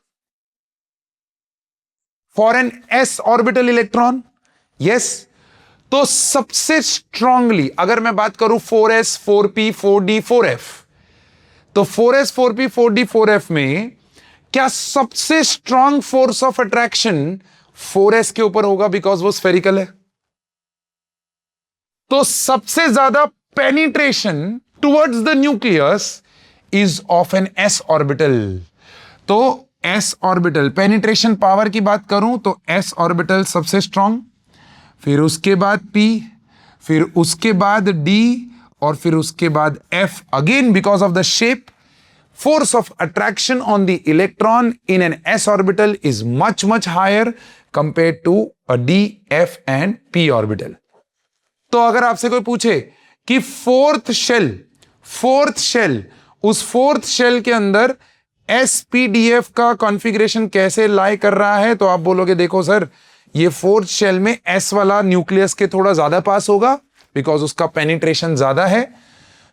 for an s orbital electron? Yes. तो सबसे स्ट्रांगली अगर मैं बात करूं 4s 4p 4d 4f, तो 4s 4p 4d 4f में क्या सबसे strong force of attraction 4s के ऊपर होगा, बिकॉज वो स्फेरिकल है। तो सबसे ज्यादा penetration towards the nucleus is of an s orbital. तो s ऑर्बिटल पेनिट्रेशन पावर की बात करूं तो s ऑर्बिटल सबसे स्ट्रांग, फिर उसके बाद p, फिर उसके बाद d, और फिर उसके बाद f। Again because of the shape, force of attraction on the electron in an s orbital is much higher compared to a d, f and p orbital। तो अगर आपसे कोई पूछे कि फोर्थ शेल, उस फोर्थ शेल के अंदर spdf का कॉन्फ़िगरेशन कैसे लाई कर रहा है, तो आप बोलोगे देखो सर, ये फोर्थ शेल में s वाला न्यूक्लियस के थोड़ा ज्यादा पास होगा, बिकॉज उसका पेनिट्रेशन ज्यादा है,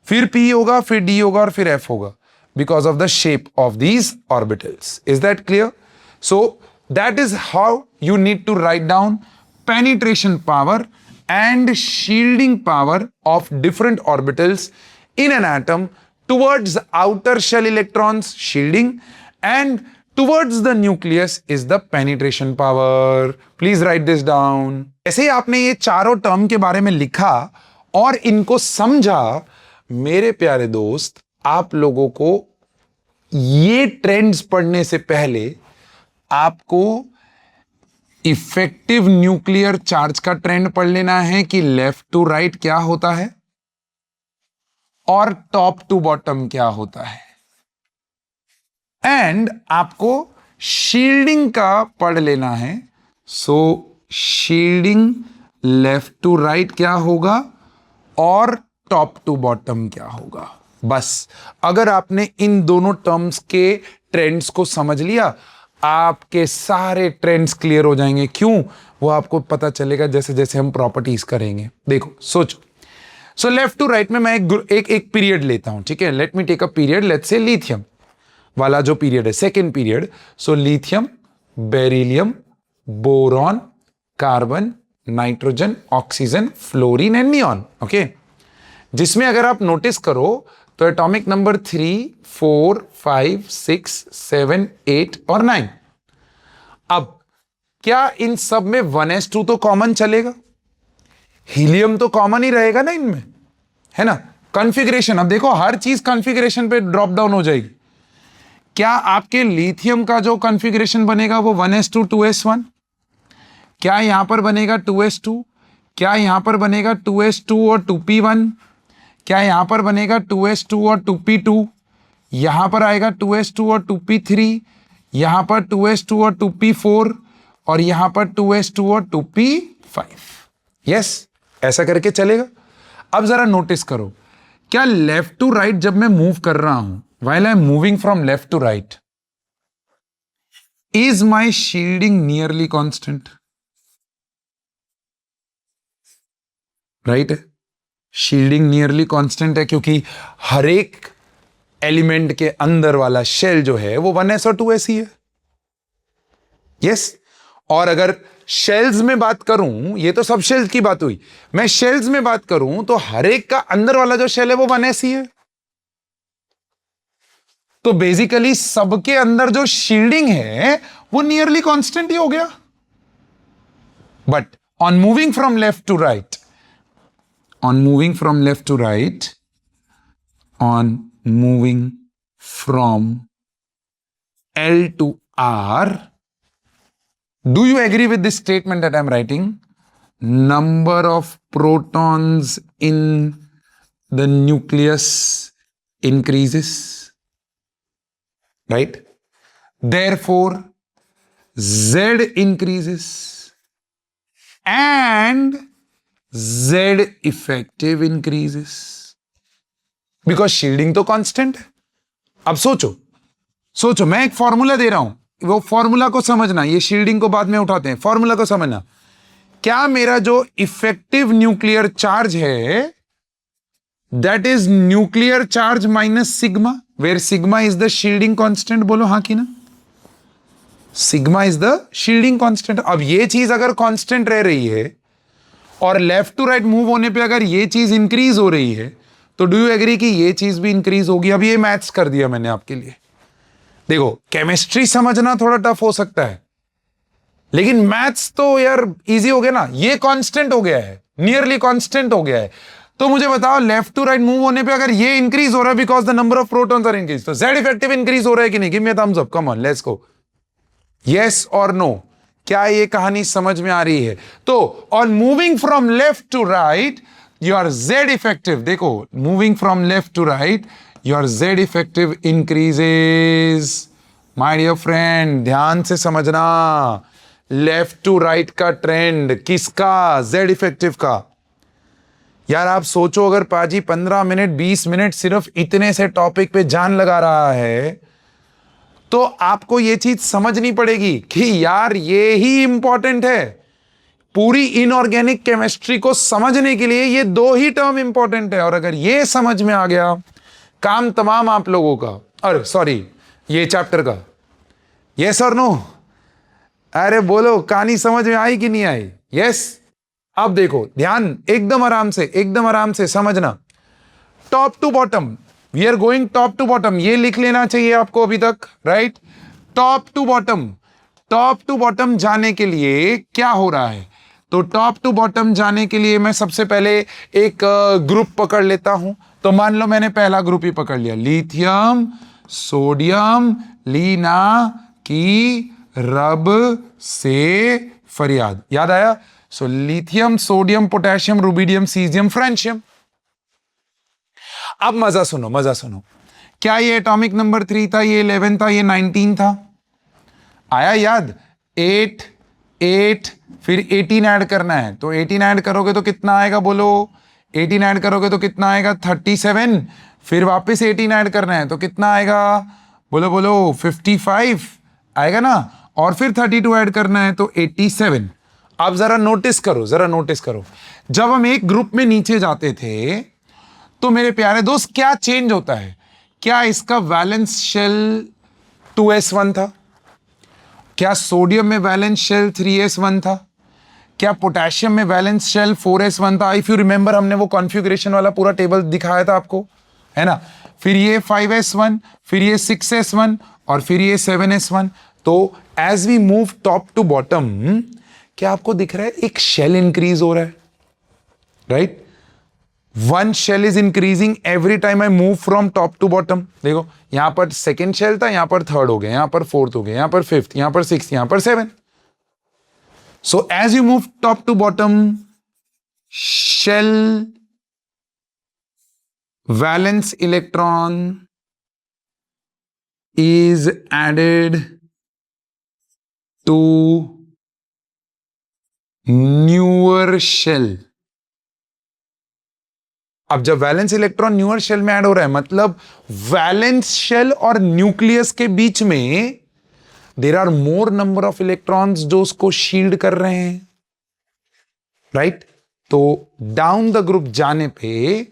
फिर p होगा, फिर d होगा, और फिर f होगा, because of the shape of these orbitals। Is that clear? So that is how you need to write down penetration power and shielding power of different orbitals in an atom towards the outer shell electrons shielding, and towards the nucleus is the penetration power। Please write this down। ऐसे ही आपने ये चारों term के बारे में लिखा और इनको समझा, मेरे प्यारे दोस्त, आप लोगों को ये ट्रेंड्स पढ़ने से पहले आपको इफेक्टिव न्यूक्लियर चार्ज का ट्रेंड पढ़ लेना है कि लेफ्ट टू राइट क्या होता है। और टॉप टू बॉटम क्या होता है। एंड आपको शील्डिंग का पढ़ लेना है। सो शील्डिंग लेफ्ट टू राइट क्या होगा और टॉप टू बॉटम क्या होगा। बस अगर आपने इन दोनों टर्म्स के ट्रेंड्स को समझ लिया, आपके सारे ट्रेंड्स क्लियर हो जाएंगे। क्यों? वो आपको पता चलेगा जैसे जैसे हम प्रॉपर्टीज करेंगे। देखो सोचो, सो लेफ्ट टू राइट में मैं एक पीरियड लेता हूं, ठीक है। Let me take a period, let's say lithium वाला जो पीरियड है, second period. So lithium, beryllium, boron, carbon, nitrogen, oxygen, fluorine and neon. Okay, जिसमें अगर आप नोटिस करो तो एटॉमिक नंबर 3, 4, 5, 6, 7, 8 और 9। अब क्या इन सब में 1s2 तो कॉमन चलेगा? हीलियम तो कॉमन ही रहेगा ना इनमें, है ना। कॉन्फ़िगरेशन, अब देखो हर चीज कॉन्फ़िगरेशन पे ड्रॉप डाउन हो जाएगी। क्या आपके लिथियम का जो कॉन्फ़िगरेशन बनेगा वो 1s2 2s1? क्या यहां पर बनेगा 2s2? क्या यहां पर बनेगा 2s2 और 2p1? क्या यहां पर बनेगा 2s2 और 2p2? यहां पर आएगा 2s2 और 2p3, यहां पर 2s2 और 2p4 और यहां पर 2s2 और 2p5। यस, ऐसा करके चलेगा। अब जरा नोटिस करो, क्या लेफ्ट टू राइट जब मैं मूव कर रहा हूं, while I am moving from left to right, is my shielding nearly constant? Right है, शील्डिंग नियरली कांस्टेंट है क्योंकि हर एक एलिमेंट के अंदर वाला शेल जो है वो 1s और 2s ही है। यस, और अगर शेल्स में बात करूं, ये तो सब शेल्स की बात हुई, मैं शेल्स में बात करूं तो हर एक का अंदर वाला जो शेल है वो 1s ही है। तो बेसिकली सबके अंदर जो शील्डिंग है वो नियरली कांस्टेंट ही हो गया। But on moving from left to right, on moving from left to right, on moving from L to R, do you agree with this statement that I'm writing? Number of protons in the nucleus increases, right? Therefore, Z increases and Z effective increases because shielding तो constant है। अब सोचो मैं एक formula दे रहा हूं, वो formula को समझना, ये शील्डिंग को बाद में उठाते हैं, फॉर्मूला को समझना। क्या मेरा जो इफेक्टिव न्यूक्लियर चार्ज है that is nuclear charge minus sigma, where sigma is the shielding constant? बोलो हाँ कि ना। Sigma is the shielding constant. अब ये चीज अगर कांस्टेंट रह रही है और लेफ्ट टू राइट मूव होने पे अगर ये चीज इंक्रीज हो रही है तो डू यू एग्री कि ये चीज भी इंक्रीज होगी? अब ये मैथ्स कर दिया मैंने आपके लिए। देखो केमिस्ट्री समझना थोड़ा टफ हो सकता है, लेकिन मैथ्स तो यार इजी हो गया ना। ये कांस्टेंट हो गया है, नियरली कांस्टेंट हो गया है। तो मुझे बताओ लेफ्ट टू राइट मूव होने पे अगर ये इंक्रीज हो रहा है because the number of protons are increase, तो जेड इफेक्टिव इंक्रीज हो रहा है कि नहीं? Give me a thumbs up, come on let's go. Yes और नो? क्या ये कहानी समझ में आ रही है? तो on moving from left to right your Z effective, देखो moving from left to right your Z effective increases. My dear friend ध्यान से समझना, लेफ्ट टू राइट का ट्रेंड किसका? जेड इफेक्टिव का। यार आप सोचो, अगर पाजी 15 मिनट 20 मिनट सिर्फ इतने से टॉपिक पे जान लगा रहा है तो आपको यह चीज समझनी पड़ेगी कि यार ये ही इंपॉर्टेंट है। पूरी इनऑर्गेनिक केमिस्ट्री को समझने के लिए ये दो ही टर्म इंपॉर्टेंट है, और अगर ये समझ में आ गया काम तमाम आप लोगों का, और सॉरी ये चैप्टर का। यस और नो? अरे बोलो कहानी समझ में आई कि नहीं आई? यस। अब देखो ध्यान, एकदम आराम से समझना। Top to bottom, we are going top to bottom, ये लिख लेना चाहिए आपको अभी तक, राइट? टॉप टू बॉटम जाने के लिए क्या हो रहा है? तो टॉप टू बॉटम जाने के लिए मैं सबसे पहले एक ग्रुप पकड़ लेता हूं। तो मान लो मैंने पहला ग्रुप ही पकड़ लिया, लिथियम सोडियम लीना की रब से फरियाद। याद आया? So lithium sodium potassium rubidium caesium francium. अब मजा सुनो, मजा सुनो। क्या ये एटॉमिक नंबर 3 था, ये 11 था, ये 19 था? आया याद? 8 8 फिर 18 ऐड करना है, तो 18 ऐड करोगे तो कितना आएगा बोलो? 18 ऐड करोगे तो कितना आएगा? 37। फिर वापस 18 ऐड करना है तो कितना आएगा? बोलो बोलो, 55 आएगा ना। और फिर 32 ऐड करना है तो 87। अब जरा नोटिस करो, जरा नोटिस करो, जब हम एक ग्रुप में नीचे जाते थे तो मेरे प्यारे दोस्त क्या चेंज होता है? क्या इसका वैलेंस शेल 2s1 था? क्या सोडियम में वैलेंस शेल 3s1 था? क्या पोटेशियम में वैलेंस शेल 4s1 था? इफ यू रिमेंबर, हमने वो कॉन्फ़िगरेशन वाला पूरा टेबल दिखाया था आपको, है ना? फिर ये 5s1, फिर ये 6s1 और फिर ये 7s1। तो as we move top to bottom, क्या आपको दिख रहा है एक शेल इंक्रीज हो रहा है, right? One shell is increasing every time I move from top to bottom. देखो, यहां पर सेकेंड शेल था, यहां पर थर्ड हो गया, यहां पर फोर्थ हो गया, यहां पर फिफ्थ, यहां पर सिक्स, यहां पर 7। So as you move top to bottom, shell valence electron is added to newer shell। अब जब वैलेंस इलेक्ट्रॉन न्यूअर शेल में ऐड हो रहा है, मतलब वैलेंस शेल और न्यूक्लियस के बीच में there are more number of electrons जो उसको शील्ड कर रहे हैं, राइट? तो डाउन द ग्रुप जाने पे,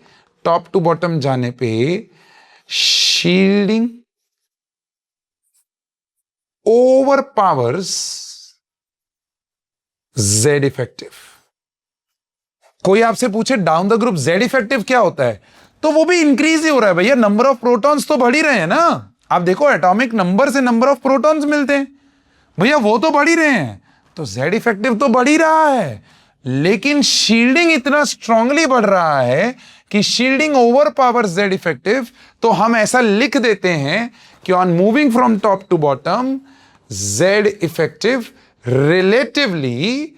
टॉप टू बॉटम जाने पे, शील्डिंग overpowers Z इफेक्टिव। कोई आपसे पूछे down the group Z effective क्या होता है, तो वो भी इंक्रीज ही हो रहा है भैया, नंबर ऑफ प्रोटॉन्स तो बढ़ ही रहे हैं ना। आप देखो, एटॉमिक नंबर से नंबर ऑफ प्रोटॉन्स मिलते हैं भैया, वो तो बढ़ ही रहे हैं, तो Z इफेक्टिव तो बढ़ ही रहा है, लेकिन शील्डिंग इतना स्ट्रांगली बढ़ रहा है कि shielding overpower Z effective. तो हम ऐसा लिख देते हैं कि on moving from top to bottom, Z effective relatively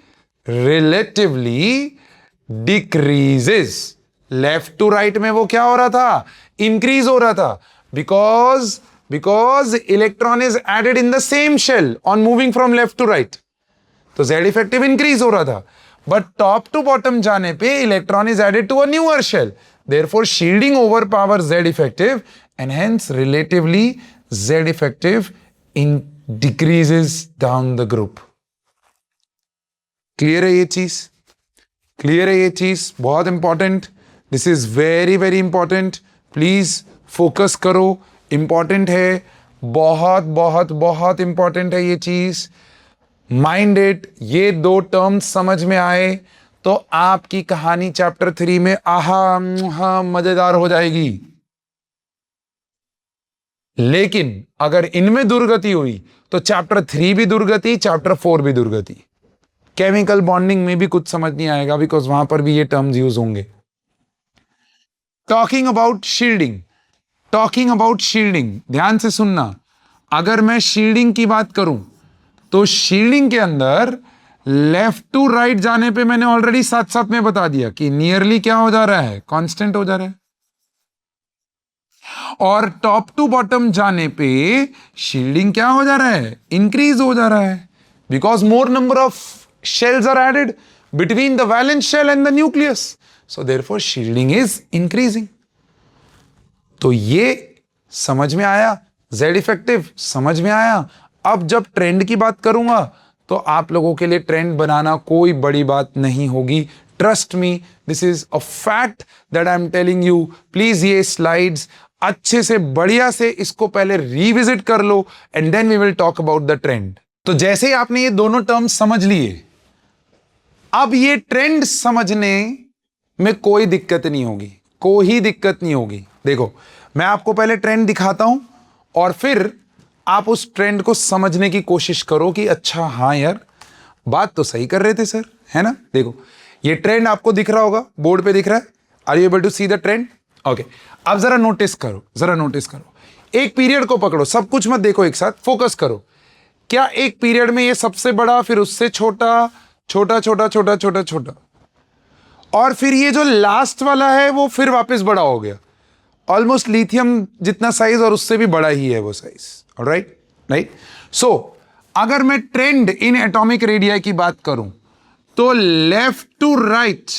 decreases. Left to right में वो क्या हो रहा था? इंक्रीज हो रहा था, because electron is added in the same shell on moving from left to right, तो Z इफेक्टिव इंक्रीज हो रहा था। बट टॉप टू बॉटम जाने पे electron is added to a newer shell, therefore shielding overpower Z effective, and hence relatively Z effective decreases down the group। Clear है ये चीज? Clear है ये चीज? बहुत important, this is very very important, please focus करो, important है, बहुत बहुत बहुत इंपॉर्टेंट है ये चीज। माइंड इट, ये दो टर्म्स समझ में आए तो आपकी कहानी चैप्टर 3 में आहा मजेदार हो जाएगी। लेकिन अगर इनमें दुर्गति हुई तो चैप्टर 3 भी दुर्गति, चैप्टर 4 भी दुर्गति। केमिकल बॉन्डिंग में भी कुछ समझ नहीं आएगा, बिकॉज वहां पर भी ये टर्म्स यूज होंगे। Talking about shielding, talking about shielding, ध्यान से सुनना। अगर मैं शील्डिंग की बात करूं तो शील्डिंग के अंदर लेफ्ट टू राइट जाने पे मैंने ऑलरेडी साथ साथ में बता दिया कि नियरली क्या हो जा रहा है? कांस्टेंट हो जा रहा है। और टॉप टू बॉटम जाने पे शील्डिंग क्या हो जा रहा है? इंक्रीज हो जा रहा है, because more number of shells are added between the valence shell and the nucleus, so therefore shielding is increasing. तो ये समझ में आया, Z इफेक्टिव समझ में आया। अब जब ट्रेंड की बात करूंगा तो आप लोगों के लिए ट्रेंड बनाना कोई बड़ी बात नहीं होगी। Trust me, this is a fact that I am telling you. Please ये स्लाइड्स अच्छे से बढ़िया से इसको पहले रिविजिट कर लो, and then we will talk about the trend. तो जैसे ही आपने ये दोनों टर्म्स समझ लिए, अब ये ट्रेंड समझने में कोई दिक्कत नहीं होगी, कोई दिक्कत नहीं होगी। देखो, मैं आपको पहले ट्रेंड दिखाता हूं और फिर आप उस ट्रेंड को समझने की कोशिश करो कि अच्छा हाँ यार, बात तो सही कर रहे थे सर, है ना। देखो, ये ट्रेंड आपको दिख रहा होगा, बोर्ड पे दिख रहा है। Are you able to see the trend? Okay, अब जरा नोटिस करो, जरा नोटिस करो। एक पीरियड को पकड़ो, सब कुछ मत देखो एक साथ, फोकस करो। क्या एक पीरियड में ये सबसे बड़ा, फिर उससे छोटा, छोटा छोटा छोटा छोटा छोटा, और फिर ये जो लास्ट वाला है वो फिर वापस बड़ा हो गया, ऑलमोस्ट लिथियम जितना साइज और उससे भी बड़ा ही है वो साइज. Alright, right. सो अगर मैं ट्रेंड इन एटॉमिक रेडियाई की बात करूं तो left to right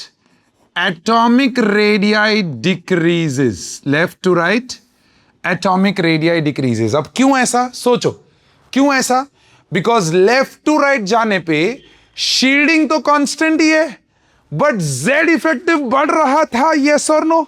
atomic radii decreases. Left to right atomic radii decreases. अब क्यों ऐसा, सोचो क्यों ऐसा? बिकॉज लेफ्ट टू राइट जाने पे शील्डिंग तो कांस्टेंट ही है, बट जेड इफेक्टिव बढ़ रहा था. यस और नो?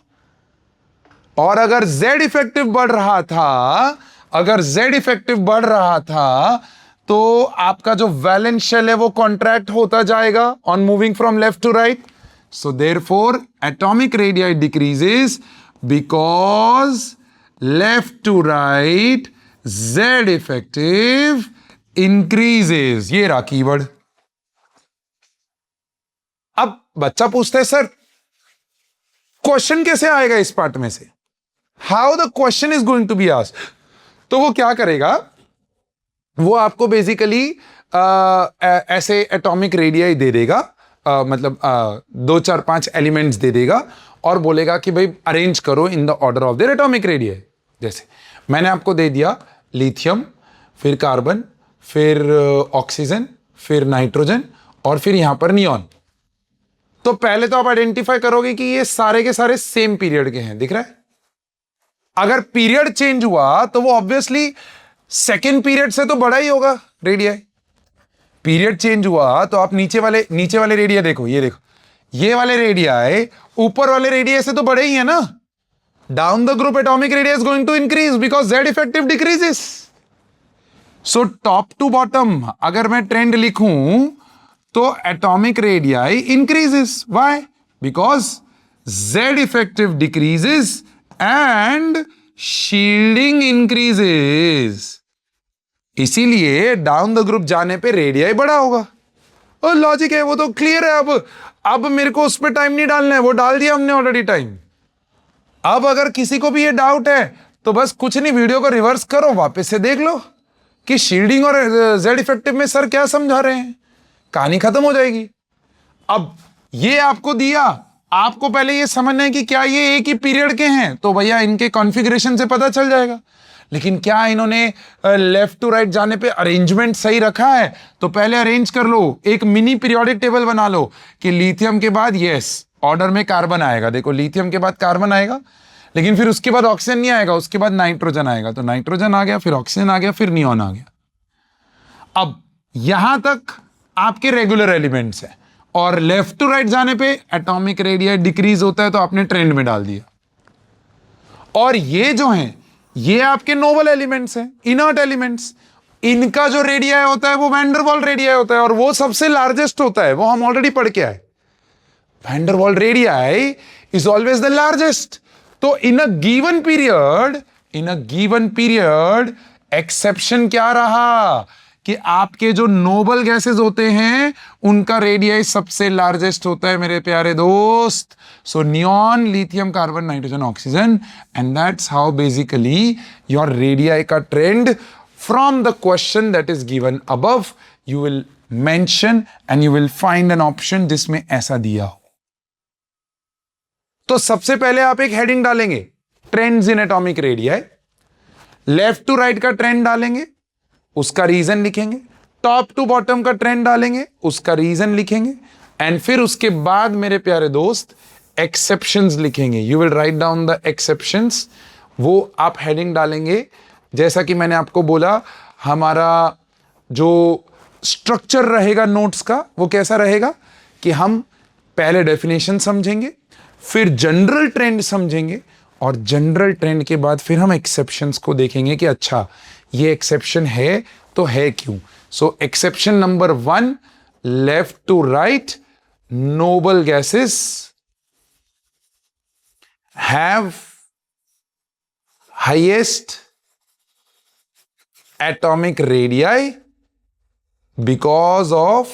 और अगर जेड इफेक्टिव बढ़ रहा था, अगर जेड इफेक्टिव बढ़ रहा था तो आपका जो वैलेंस शेल है वो कॉन्ट्रैक्ट होता जाएगा on moving from left to right. So therefore atomic radii decreases because left to right Z effective increases. ये रहा कीवर्ड. अब बच्चा पूछता है सर क्वेश्चन कैसे आएगा इस पार्ट में से, how the question is going to be asked. तो वो क्या करेगा, वो आपको बेसिकली ऐसे एटॉमिक रेडियाई दे देगा, मतलब 2 4 5 एलिमेंट्स दे देगा और बोलेगा कि भाई अरेंज करो इन the order of their atomic radii. जैसे मैंने आपको दे दिया लिथियम, फिर कार्बन, फिर ऑक्सीजन, फिर नाइट्रोजन और फिर यहां पर नियॉन. तो पहले तो आप आइडेंटिफाई करोगे कि ये सारे के सारे सेम पीरियड के हैं. दिख रहा है? अगर पीरियड चेंज हुआ तो वो ऑब्वियसली सेकेंड पीरियड से तो बड़ा ही होगा रेडियाई. पीरियड चेंज हुआ तो आप नीचे वाले रेडिया देखो, ये देखो, ये वाले रेडियाई ऊपर वाले रेडिया से तो बड़े ही है ना. Down the group atomic radii is going to increase because Z effective decreases. So top to bottom अगर मैं ट्रेंड लिखूं तो atomic radii increases. Why? Because Z effective decreases and shielding increases. इसीलिए डाउन द ग्रुप जाने पे radii बड़ा होगा. और लॉजिक है, वो तो क्लियर है. अब मेरे को उस पर टाइम नहीं डालना है, वो डाल दिया हमने ऑलरेडी टाइम. अब अगर किसी को भी ये डाउट है तो बस कुछ नहीं, वीडियो को रिवर्स करो, वापस से देख लो कि शील्डिंग और जेड इफेक्टिव में सर क्या समझा रहे हैं, कहानी खत्म हो जाएगी. अब ये आपको दिया, आपको पहले ये समझना है कि क्या ये एक ही पीरियड के हैं, तो भैया इनके कॉन्फ़िगरेशन से पता चल जाएगा. लेकिन क्या इन्होंने लेफ्ट टू राइट जाने पे अरेंजमेंट सही रखा है? तो पहले अरेंज कर लो, एक मिनी पीरियोडिक टेबल बना लो कि लिथियम के बाद यस ऑर्डर में कार्बन आएगा. देखो लिथियम के बाद कार्बन आएगा, लेकिन फिर उसके बाद ऑक्सीजन नहीं आएगा, उसके बाद नाइट्रोजन आएगा. तो नाइट्रोजन आ गया, फिर ऑक्सीजन आ गया, फिर नियॉन आ गया. अब यहां तक आपके रेगुलर एलिमेंट्स हैं और लेफ्ट टू राइट जाने पे एटॉमिक रेडियाई डिक्रीज होता है, तो आपने ट्रेंड में डाल दिया. और ये जो हैं ये आपके नोबल एलिमेंट्स हैं, इनर्ट एलिमेंट्स. इनका जो रेडियाई होता है वो वैन डर वाल रेडियाई होता है और वो सबसे लार्जेस्ट होता है. वो हम ऑलरेडी पढ़ के आए. वैन डर वाल radii is always the largest. तो इन अ गिवन पीरियड एक्सेप्शन क्या रहा कि आपके जो नोबल गैसेस होते हैं उनका रेडियाई सबसे लार्जेस्ट होता है मेरे प्यारे दोस्त. So neon, lithium, carbon, nitrogen, oxygen, and that's how basically your radii का trend from the question that is given above you will mention and you will find an option जिसमें ऐसा दिया हो. तो सबसे पहले आप एक हेडिंग डालेंगे, trends in atomic radii. Left to right का ट्रेंड डालेंगे, उसका रीजन लिखेंगे. टॉप टू बॉटम का ट्रेंड डालेंगे, उसका रीजन लिखेंगे. एंड फिर उसके बाद मेरे प्यारे दोस्त एक्सेप्शंस लिखेंगे. You will write down the exceptions. वो आप हेडिंग डालेंगे. जैसा कि मैंने आपको बोला, हमारा जो स्ट्रक्चर रहेगा नोट्स का वो कैसा रहेगा कि हम पहले डेफिनेशन समझेंगे, फिर जनरल ट्रेंड समझेंगे और जनरल ट्रेंड के बाद फिर हम एक्सेप्शंस को देखेंगे कि अच्छा ये एक्सेप्शन है तो है क्यों. So exception number 1, left to right noble gases have highest atomic radii because of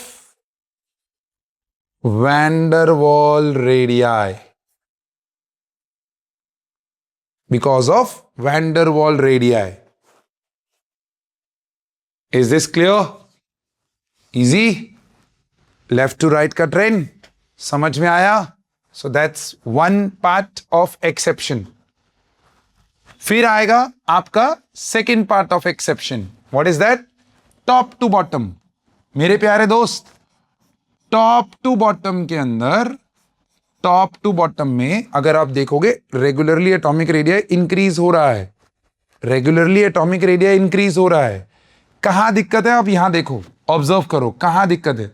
van der Waal radii. Because of van der Waal radii. Is this clear? Easy. Left to right का trend समझ में आया. So that's one part of exception. फिर आएगा आपका second part of exception. What is that? Top to bottom. मेरे प्यारे दोस्त, टॉप टू बॉटम के अंदर, टॉप टू बॉटम में अगर आप देखोगे रेगुलरली एटॉमिक रेडियस इंक्रीज हो रहा है. रेगुलरली एटॉमिक रेडियस इंक्रीज हो रहा है. कहां दिक्कत है? आप यहां देखो, ऑब्जर्व करो कहां दिक्कत है.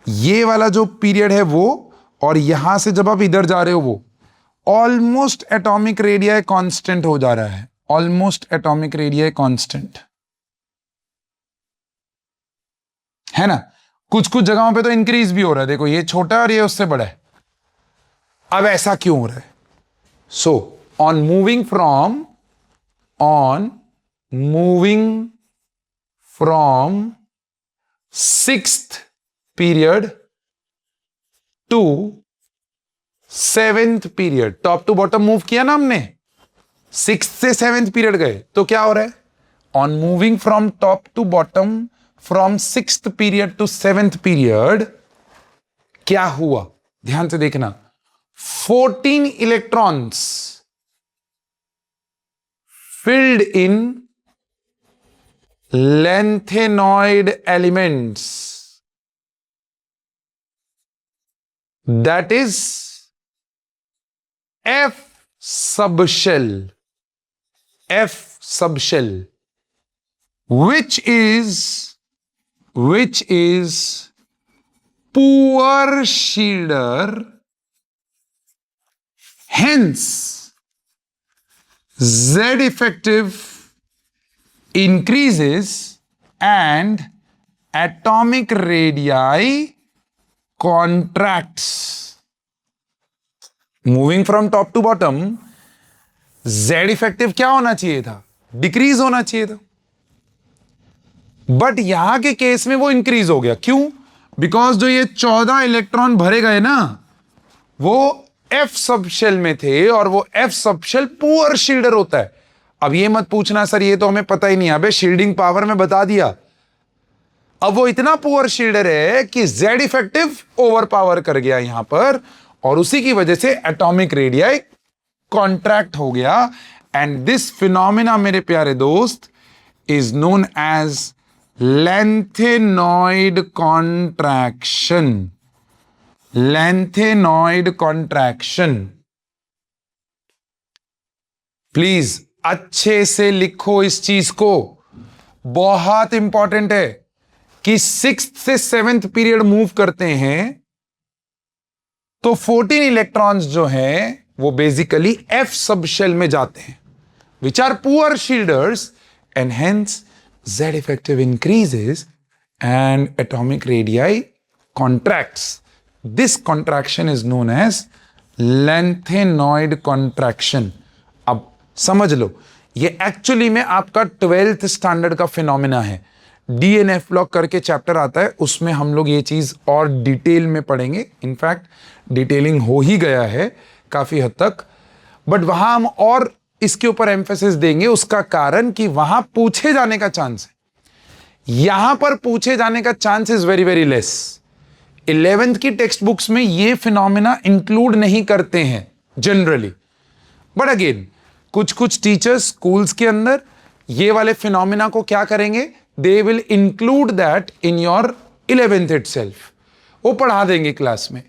ये वाला जो पीरियड है वो, और यहां से जब आप इधर जा रहे हो वो ऑलमोस्ट एटॉमिक रेडियस कांस्टेंट हो जा रहा है. ऑलमोस्ट एटॉमिक रेडियस कांस्टेंट है ना. कुछ कुछ जगहों पे तो इंक्रीज भी हो रहा है. देखो ये छोटा है और ये उससे बड़ा है. अब ऐसा क्यों हो रहा है? So on moving from sixth period to seventh period, top to bottom move किया ना हमने, सिक्स्थ से सेवेंथ पीरियड गए, तो क्या हो रहा है? On moving from top to bottom from sixth period to seventh period क्या हुआ? ध्यान से देखना. 14 electrons filled in lantanoid elements, that is F subshell, which is poor shielder. Hence Z effective increases and atomic radii contracts. Moving from top to bottom, Z effective क्या होना चाहिए था? Decrease होना चाहिए था. बट यहां के केस में वो इंक्रीज हो गया. क्यों? बिकॉज जो ये 14 इलेक्ट्रॉन भरे गए ना, वो एफ सबशेल में थे, और वो एफ सबशेल पुअर शील्डर होता है. अब ये मत पूछना सर ये तो हमें पता ही नहीं. अबे शील्डिंग पावर में बता दिया. अब वो इतना पुअर शील्डर है कि जेड इफेक्टिव ओवर पावर कर गया यहां पर, और उसी की वजह से एटॉमिक रेडियाई कॉन्ट्रैक्ट हो गया. एंड दिस फिनोमिना मेरे प्यारे दोस्त is known as lanthanoid contraction. Lanthanoid contraction. Please अच्छे से लिखो इस चीज को, बहुत इंपॉर्टेंट है कि सिक्स्थ से सेवेंथ पीरियड मूव करते हैं तो 14 इलेक्ट्रॉन्स जो हैं वो बेसिकली एफ सबशेल में जाते हैं, which are poor shielders, and hence Z effective increases and atomic radii contracts. This contraction is known as lantanoid contraction. अब समझ लो, ये एक्चुअली में आपका 12th स्टैंडर्ड का फिनोमिना है. डीएनएफ ब्लॉक करके चैप्टर आता है, उसमें हम लोग ये चीज और डिटेल में पढ़ेंगे. इनफैक्ट डिटेलिंग हो ही गया है काफी हद तक, बट वहां हम और इसके ऊपर एम्फेसिस देंगे. उसका कारण कि वहां पूछे जाने का चांस है, यहां पर पूछे जाने का chance is very very less. 11th की टेक्स्ट बुक्स में ये फिनोमिना इंक्लूड नहीं करते हैं जनरली, बट अगेन कुछ कुछ टीचर्स स्कूल्स के अंदर ये वाले फिनोमिना को क्या करेंगे, they will include that in your 11th itself. वो पढ़ा देंगे क्लास में.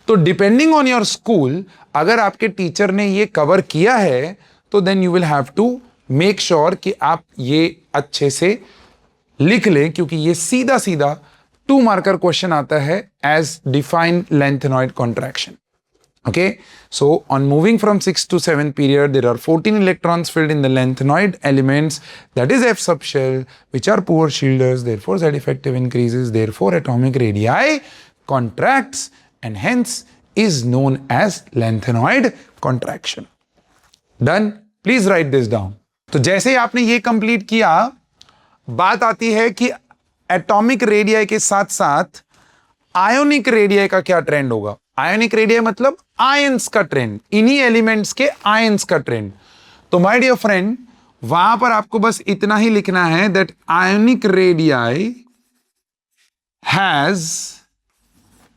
तो डिपेंडिंग ऑन योर स्कूल, अगर आपके टीचर ने ये कवर किया है तो then you will have to make sure कि आप ये अच्छे से लिख लें, क्योंकि ये सीधा सीधा 2 मार्कर क्वेश्चन आता है as define lantanoid contraction. Okay, so on moving from 6th to 7th period, there are 14 electrons filled in the lantanoid elements, that is F subshell, which are poor shielders. Therefore, Z effective increases. Therefore, atomic radii contracts, and hence is known as lantanoid contraction. Done? Please write this down. तो जैसे ही आपने ये complete किया, बात आती है कि atomic radii के साथ साथ आयोनिक रेडियाई का क्या ट्रेंड होगा. आयोनिक रेडियाई मतलब आयंस का ट्रेंड, इन्हीं एलिमेंट्स के आयंस का ट्रेंड. तो माय डियर फ्रेंड, वहां पर आपको बस इतना ही लिखना है that ionic radii has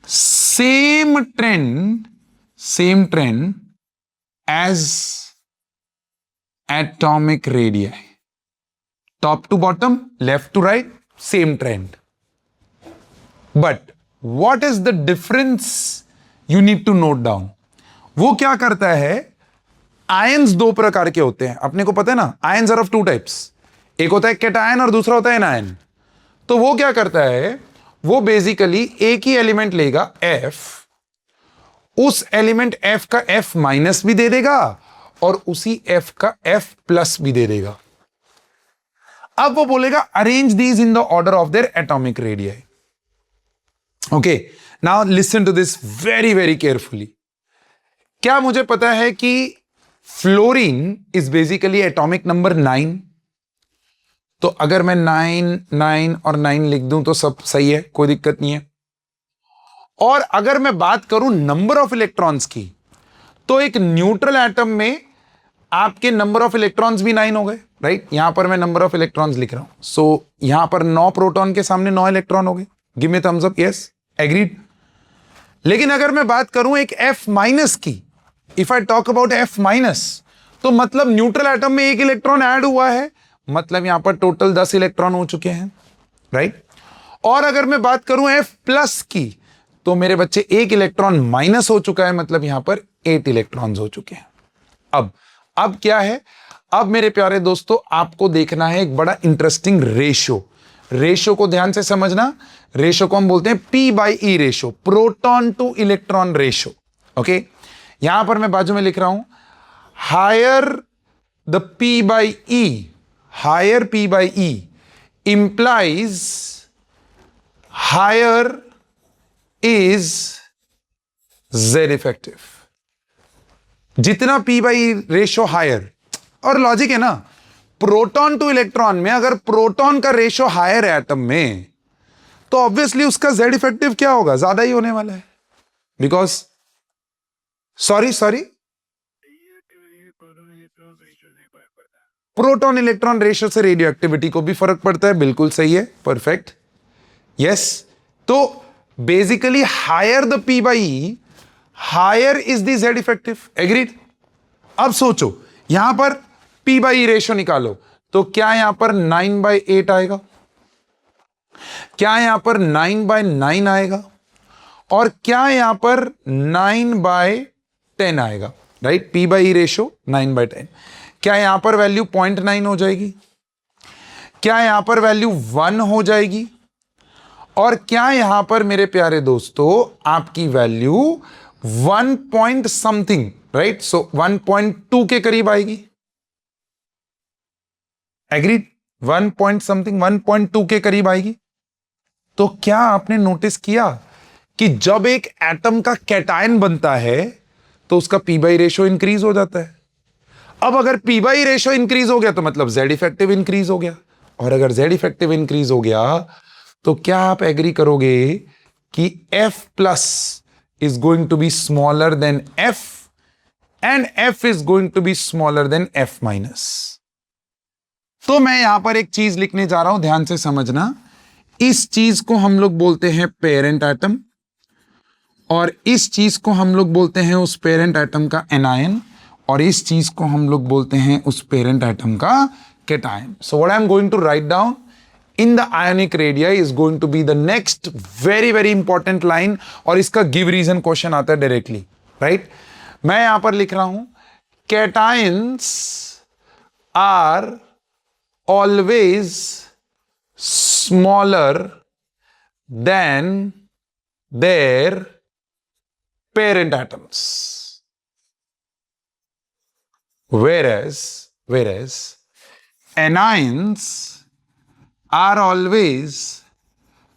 same trend atomic radii. Top to bottom, left to right, same trend. But what is the difference you need to note down? वो क्या करता है, आयंस दो प्रकार के होते हैं, अपने को पता है ना, ions are of two types, एक होता है कैटायन और दूसरा होता है एनायन. तो वो क्या करता है, वो बेसिकली एक ही एलिमेंट लेगा F, उस एलिमेंट F का F माइनस भी दे देगा और उसी F का F प्लस भी दे देगा. अब वो बोलेगा arrange these in the order of their atomic radii. Okay, now listen to this very very carefully. क्या मुझे पता है कि fluorine is basically atomic number 9. तो अगर मैं 9 9 और 9 लिख दूं तो सब सही है, कोई दिक्कत नहीं है. और अगर मैं बात करूं नंबर ऑफ इलेक्ट्रॉन्स की, तो एक न्यूट्रल एटम में आपके नंबर ऑफ इलेक्ट्रॉन्स भी 9 हो गए, राइट. यहां पर मैं नंबर ऑफ इलेक्ट्रॉन्स लिख रहा हूं. सो यहां पर 9 प्रोटॉन के सामने 9 इलेक्ट्रॉन हो गए. Give me thumbs up, yes, agreed. लेकिन अगर मैं बात करूं एक F माइनस की, if I talk about F minus, तो मतलब न्यूट्रल एटम में एक इलेक्ट्रॉन ऐड हुआ है, मतलब यहां पर टोटल 10 इलेक्ट्रॉन हो चुके हैं, राइट. और अगर मैं बात करूं F प्लस की, तो मेरे बच्चे एक इलेक्ट्रॉन माइनस हो चुका है, मतलब यहां पर 8 इलेक्ट्रॉन्स हो चुके हैं. अब क्या है, अब मेरे प्यारे दोस्तों आपको देखना है एक बड़ा इंटरेस्टिंग रेशो को ध्यान से समझना. रेशो को हम बोलते हैं P/E ratio, proton to electron ratio. Okay, यहां पर मैं बाजू में लिख रहा हूं, higher the P/E, higher P/E implies higher is Z effective. जितना P/E रेशो हायर, और लॉजिक है ना, प्रोटॉन टू इलेक्ट्रॉन में अगर प्रोटॉन का रेशो हायर है एटम में, तो ऑब्वियसली उसका Z इफेक्टिव क्या होगा, ज्यादा ही होने वाला है. Because sorry proton electron ratio से रेडियो एक्टिविटी को भी फर्क पड़ता है. बिल्कुल सही है, परफेक्ट, यस. तो basically higher the P/E, higher is the Z effective. Agreed. अब सोचो, यहां पर P/E रेशियो निकालो, तो क्या यहां पर 9/8 आएगा, क्या यहां पर 9/9 आएगा, और क्या यहां पर 9/10 आएगा, राइट. P/E ratio 9/10. क्या यहां पर वैल्यू 0.9 हो जाएगी, क्या यहां पर वैल्यू 1 हो जाएगी, और क्या यहां पर मेरे प्यारे दोस्तों आपकी वैल्यू 1 पॉइंट समथिंग, राइट. सो 1.2 के करीब आएगी. एग्रीड. 1 पॉइंट समथिंग, 1.2 के करीब आएगी. तो क्या आपने नोटिस किया कि जब एक एटम का कैटायन बनता है तो उसका P/E रेशियो इंक्रीज हो जाता है. अब अगर P/E रेशियो इंक्रीज हो गया तो मतलब Z इफेक्टिव इंक्रीज हो गया, और अगर Z इफेक्टिव इंक्रीज हो गया तो क्या आप एग्री करोगे कि F plus is going to be smaller than F and F is going to be smaller than F minus. तो मैं यहां पर एक चीज लिखने जा रहा हूं, ध्यान से समझना. इस चीज को हम लोग बोलते हैं पेरेंट एटम, और इस चीज को हम लोग बोलते हैं उस पेरेंट एटम का एनायन, और इस चीज को हम लोग बोलते हैं उस पेरेंट एटम का cation. So what I am going to write down in the ionic radii is going to be the next very very important line, और इसका give reason question आता है directly, right. मैं यहां पर लिख रहा हूं, cations are always smaller than their parent atoms, whereas anions are always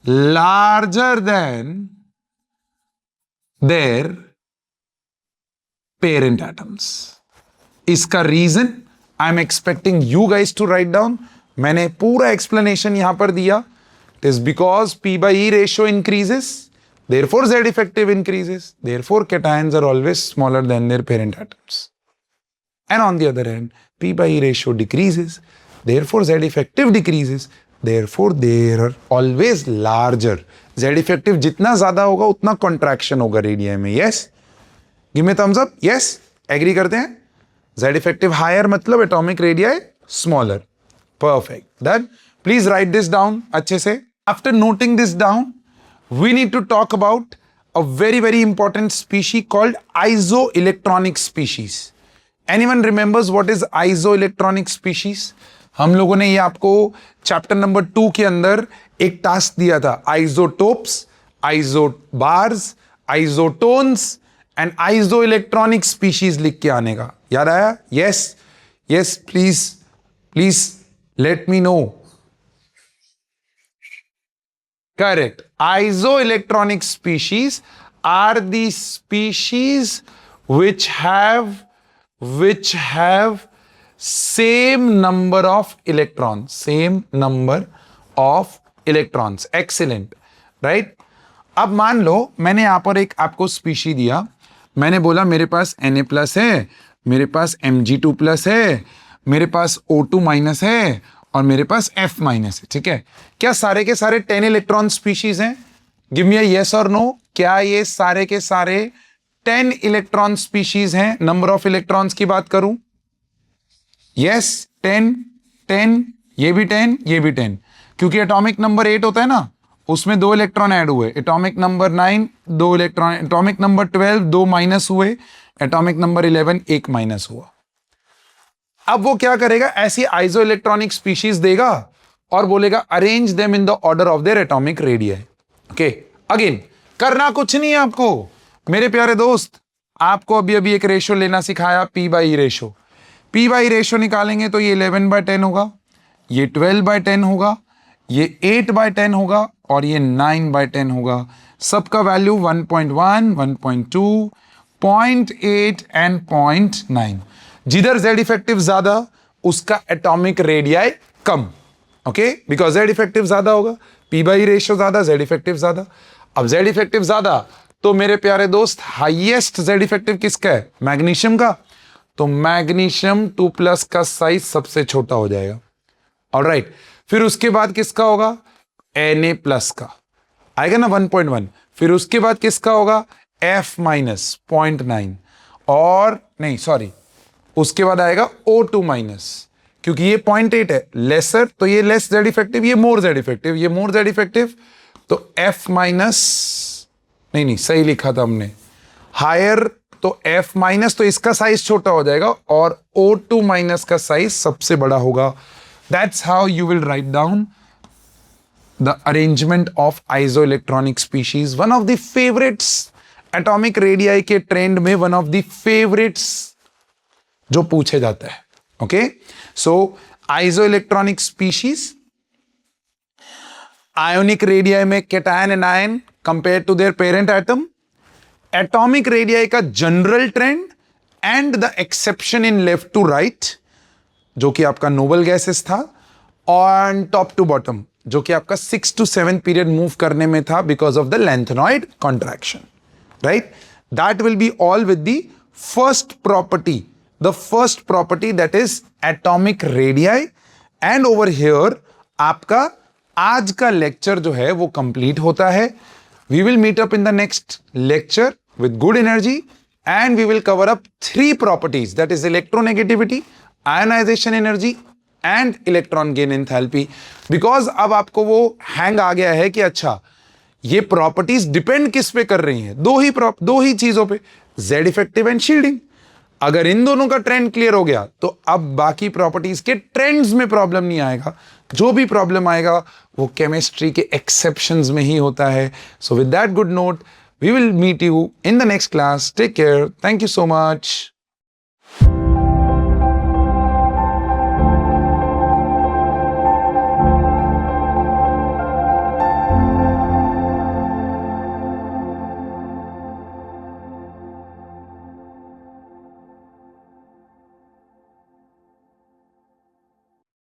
larger than their parent atoms. इसका reason I am expecting you guys to write down. मैंने पूरा एक्सप्लेनेशन यहां पर दिया. It is because P/E ratio increases, therefore Z effective increases, therefore cations are always smaller than their parent atoms. And on the other hand, P/E ratio decreases, therefore Z effective decreases, therefore they are always larger. Z effective जितना ज्यादा होगा उतना contraction होगा radium में. Yes, give me thumbs up. Yes, agree करते हैं. Z effective higher मतलब atomic radii smaller. Perfect. Done. Please write this down अच्छे से. After noting this down, we need to talk about a very very important species called isoelectronic species. Anyone remembers what is isoelectronic species? हम लोगों ने ये आपको chapter number 2 के अंदर एक टास्क दिया था. Isotopes, isobars, isotones and isoelectronic species लिख के आने का. याद आया? Yes yes, please let me know. Correct. Isoelectronic species are the species which have same number of electrons. Same number of electrons. Excellent. Right? अब मान लो मैंने यहां पर एक आपको स्पीशी दिया. मैंने बोला मेरे पास Na+ है, मेरे पास Mg2+ है, मेरे पास O2- है और मेरे पास F- है. ठीक है? क्या सारे के सारे 10 इलेक्ट्रॉन स्पीशीज हैं? गिव मी अ यस और नो. क्या ये सारे के सारे 10 इलेक्ट्रॉन स्पीशीज हैं? नंबर ऑफ इलेक्ट्रॉन्स की बात करूं. यस, 10, ये भी 10, ये भी 10. क्योंकि एटॉमिक नंबर 8 होता है ना, उसमें 2 इलेक्ट्रॉन ऐड हुए. Atomic number 9 2 electron. Atomic number 12 2 minus हुए. एटॉमिक नंबर 11 1 माइनस हुआ. अब वो क्या करेगा? ऐसी आइसो इलेक्ट्रॉनिक स्पीशीज देगा और बोलेगा arrange them in the order of their atomic radius. Okay, again करना कुछ नहीं है आपको मेरे प्यारे दोस्त. आपको अभी अभी एक रेशो लेना सिखाया, P/E रेशो. P/E रेशो निकालेंगे तो ये 11/10 होगा, ये 12/10 होगा, ये 8/10 होगा और ये 9/10 होगा. सबका वैल्यू 1.1, 1.2, 0.8 एंड 0.9. जिधर Z इफेक्टिव ज्यादा उसका atomic radii come. Okay, because Z effective ज्यादा होगा, P/E रेशियो ज्यादा, Z इफेक्टिव ज्यादा. अब Z इफेक्टिव ज्यादा तो मेरे प्यारे दोस्त हाईएस्ट Z इफेक्टिव किसका है? मैग्नीशियम का. तो मैग्नीशियम 2+ का साइज सबसे छोटा हो जाएगा. ऑलराइट. फिर उसके बाद किसका होगा? Na+ का आएगा ना 1.1. फिर उसके बाद किसका होगा? F- 0.9 और नहीं सॉरी, उसके बाद आएगा O2-, क्योंकि ये 0.8 है लेसर, तो ये लेस Z इफेक्टिव, ये मोर Z इफेक्टिव, ये मोर Z इफेक्टिव. तो F- नहीं सही लिखा था हमने, हायर. तो F- तो इसका साइज छोटा हो जाएगा और O2- का साइज सबसे बड़ा होगा. That's how you will write down the arrangement of isoelectronic species. One of the favourites atomic radii के ट्रेंड में, वन ऑफ द फेवरेट्स जो पूछे जाता है. Okay, so isoelectronic species, ionic radii में cation and anion compare to their parent atom, atomic radii का general trend and the exception in left to right जो कि आपका नोबल गैसेस था, और टॉप टू बॉटम जो कि आपका 6 to 7 पीरियड मूव करने में था because of the lanthanoid contraction. Right, that will be all with the first property, the first property that is atomic radii. and over here आपका आज का लेक्चर जो है वो कंप्लीट होता है. we will meet up in the next lecture with good energy and we will cover up 3 properties, that is electronegativity, ionization energy and electron gain enthalpy. because अब आपको वो हैंग आ गया है कि अच्छा ये प्रॉपर्टीज डिपेंड किस पे कर रही हैं? दो ही चीजों पे, Z इफेक्टिव एंड शील्डिंग. अगर इन दोनों का ट्रेंड क्लियर हो गया तो अब बाकी प्रॉपर्टीज के ट्रेंड्स में प्रॉब्लम नहीं आएगा. जो भी प्रॉब्लम आएगा वो केमिस्ट्री के एक्सेप्शंस में ही होता है. So with that good note we will meet you in the next class. Take care. Thank you so much.